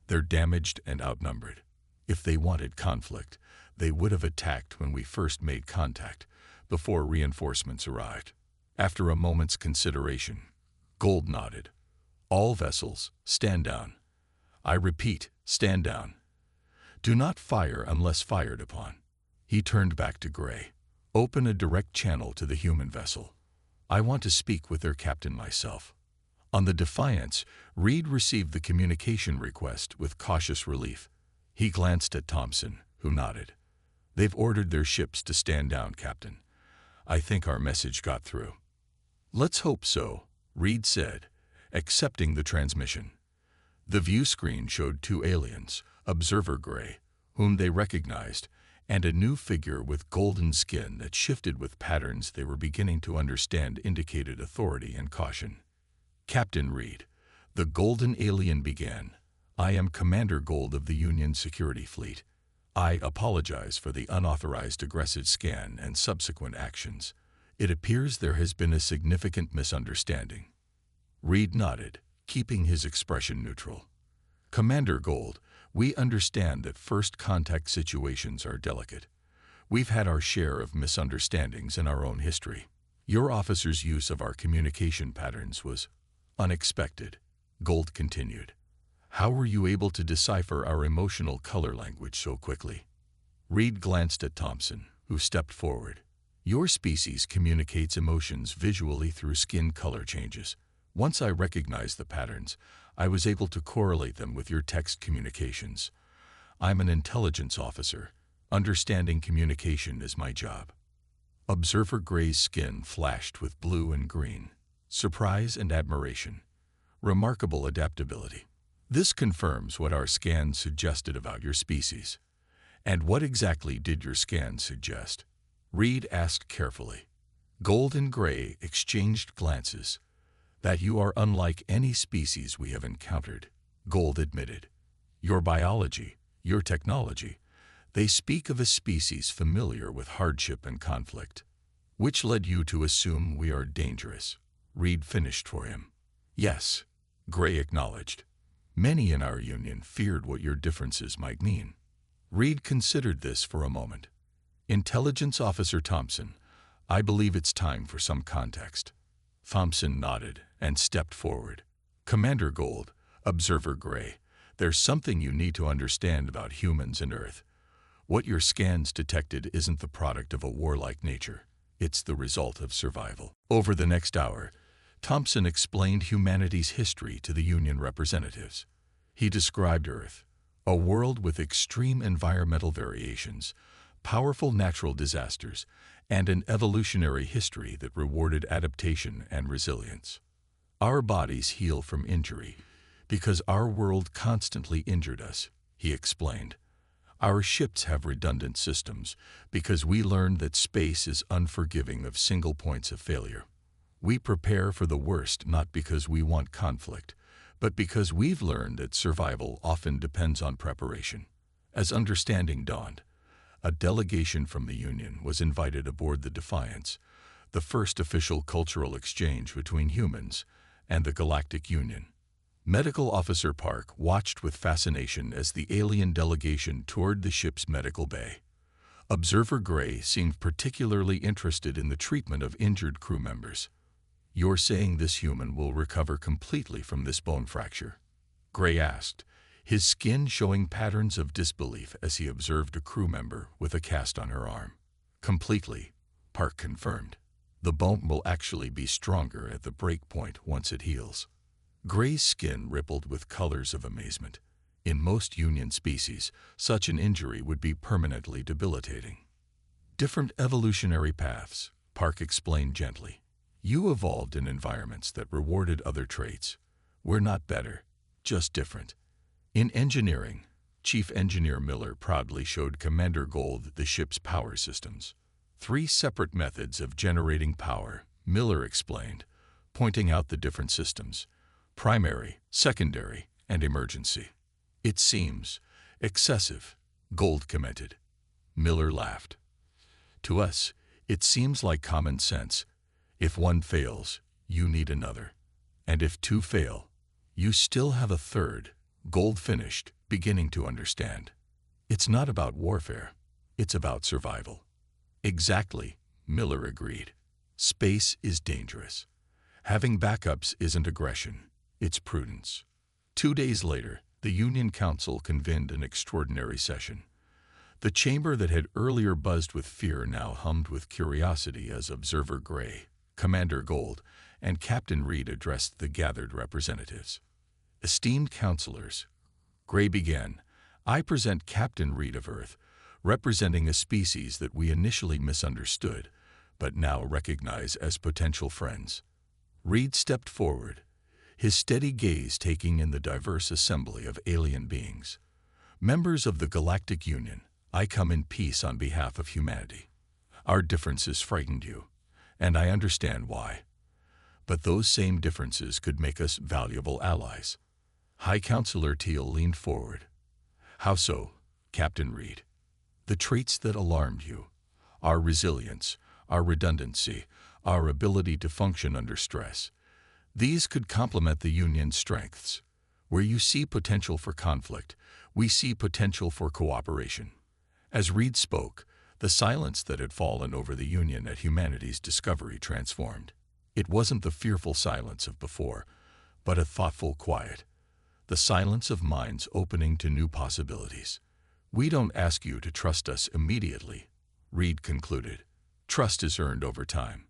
A: "They're damaged and outnumbered. If they wanted conflict, they would have attacked when we first made contact, before reinforcements arrived." After a moment's consideration, Gold nodded. "All vessels, stand down. I repeat, stand down. Do not fire unless fired upon." He turned back to Gray. "Open a direct channel to the human vessel. I want to speak with their captain myself." On the Defiance, Reed received the communication request with cautious relief. He glanced at Thompson, who nodded. "They've ordered their ships to stand down, Captain. I think our message got through." "Let's hope so," Reed said, accepting the transmission. The view screen showed two aliens, Observer Gray, whom they recognized, and a new figure with golden skin that shifted with patterns they were beginning to understand indicated authority and caution. "Captain Reed," the golden alien began, "I am Commander Gold of the Union Security Fleet. I apologize for the unauthorized aggressive scan and subsequent actions. It appears there has been a significant misunderstanding." Reed nodded, keeping his expression neutral. "Commander Gold, we understand that first contact situations are delicate. We've had our share of misunderstandings in our own history. Your officer's use of our communication patterns was unexpected," Gold continued. "How were you able to decipher our emotional color language so quickly?" Reed glanced at Thompson, who stepped forward. "Your species communicates emotions visually through skin color changes. Once I recognized the patterns, I was able to correlate them with your text communications. I'm an intelligence officer. Understanding communication is my job." Observer Gray's skin flashed with blue and green. Surprise and admiration. Remarkable adaptability. "This confirms what our scans suggested about your species." "And what exactly did your scans suggest?" Reed asked carefully. Gold and Gray exchanged glances. "That you are unlike any species we have encountered," Gold admitted. "Your biology, your technology, they speak of a species familiar with hardship and conflict." "Which led you to assume we are dangerous?" Reed finished for him. "Yes," Gray acknowledged. Many in our union feared what your differences might mean. Reed considered this for a moment. Intelligence Officer Thompson, I believe it's time for some context. Thompson nodded and stepped forward. Commander Gold, Observer Gray, there's something you need to understand about humans and Earth. What your scans detected isn't the product of a warlike nature. It's the result of survival. Over the next hour, Thompson explained humanity's history to the Union representatives. He described Earth, a world with extreme environmental variations, powerful natural disasters, and an evolutionary history that rewarded adaptation and resilience. Our bodies heal from injury because our world constantly injured us, he explained. Our ships have redundant systems because we learned that space is unforgiving of single points of failure. We prepare for the worst not because we want conflict, but because we've learned that survival often depends on preparation. As understanding dawned, a delegation from the Union was invited aboard the Defiance, the first official cultural exchange between humans and the Galactic Union. Medical Officer Park watched with fascination as the alien delegation toured the ship's medical bay. Observer Gray seemed particularly interested in the treatment of injured crew members. You're saying this human will recover completely from this bone fracture? Gray asked, his skin showing patterns of disbelief as he observed a crew member with a cast on her arm. Completely, Park confirmed. The bone will actually be stronger at the break point once it heals. Gray's skin rippled with colors of amazement. In most Union species, such an injury would be permanently debilitating. Different evolutionary paths, Park explained gently. You evolved in environments that rewarded other traits. We're not better, just different. In engineering, Chief Engineer Miller proudly showed Commander Gold the ship's power systems. 3 separate methods of generating power, Miller explained, pointing out the different systems: primary, secondary, and emergency. It seems excessive, Gold commented. Miller laughed. To us, it seems like common sense. If one fails, you need another. And if 2 fail, you still have a third, Gold finished, beginning to understand. It's not about warfare. It's about survival. Exactly, Miller agreed. Space is dangerous. Having backups isn't aggression, it's prudence. 2 days later, the Union Council convened an extraordinary session. The chamber that had earlier buzzed with fear now hummed with curiosity as Observer Gray, Commander Gold, and Captain Reed addressed the gathered representatives. Esteemed counselors, Gray began, I present Captain Reed of Earth, representing a species that we initially misunderstood, but now recognize as potential friends. Reed stepped forward, his steady gaze taking in the diverse assembly of alien beings. Members of the Galactic Union, I come in peace on behalf of humanity. Our differences frightened you, and I understand why. But those same differences could make us valuable allies. High Counselor Teal leaned forward. How so, Captain Reed? The traits that alarmed you, our resilience, our redundancy, our ability to function under stress, these could complement the Union's strengths. Where you see potential for conflict, we see potential for cooperation. As Reed spoke, the silence that had fallen over the Union at humanity's discovery transformed. It wasn't the fearful silence of before, but a thoughtful quiet. The silence of minds opening to new possibilities. We don't ask you to trust us immediately, Reed concluded. Trust is earned over time.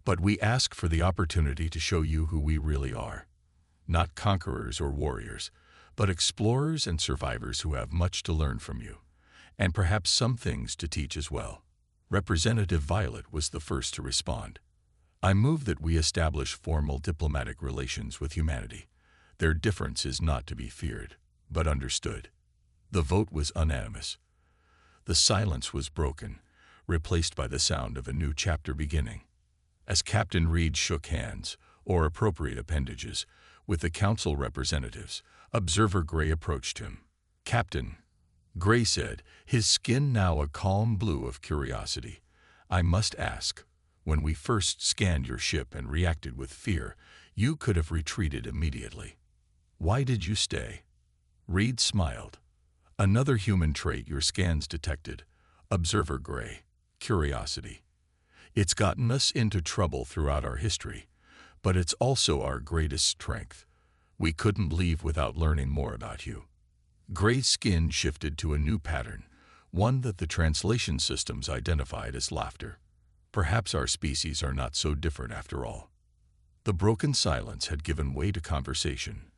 A: But we ask for the opportunity to show you who we really are. Not conquerors or warriors, but explorers and survivors who have much to learn from you, and perhaps some things to teach as well. Representative Violet was the first to respond. I move that we establish formal diplomatic relations with humanity. Their difference is not to be feared, but understood. The vote was unanimous. The silence was broken, replaced by the sound of a new chapter beginning. As Captain Reed shook hands, or appropriate appendages, with the council representatives, Observer Gray approached him. Captain, Gray said, his skin now a calm blue of curiosity, I must ask, when we first scanned your ship and reacted with fear, you could have retreated immediately. Why did you stay? Reed smiled. Another human trait your scans detected. Observer gray. Curiosity. It's gotten us into trouble throughout our history, but it's also our greatest strength. We couldn't leave without learning more about you. Gray's skin shifted to a new pattern, one that the translation systems identified as laughter. Perhaps our species are not so different after all. The broken silence had given way to conversation,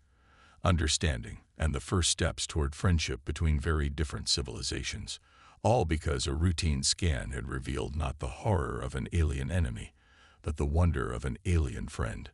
A: understanding, and the first steps toward friendship between very different civilizations, all because a routine scan had revealed not the horror of an alien enemy, but the wonder of an alien friend.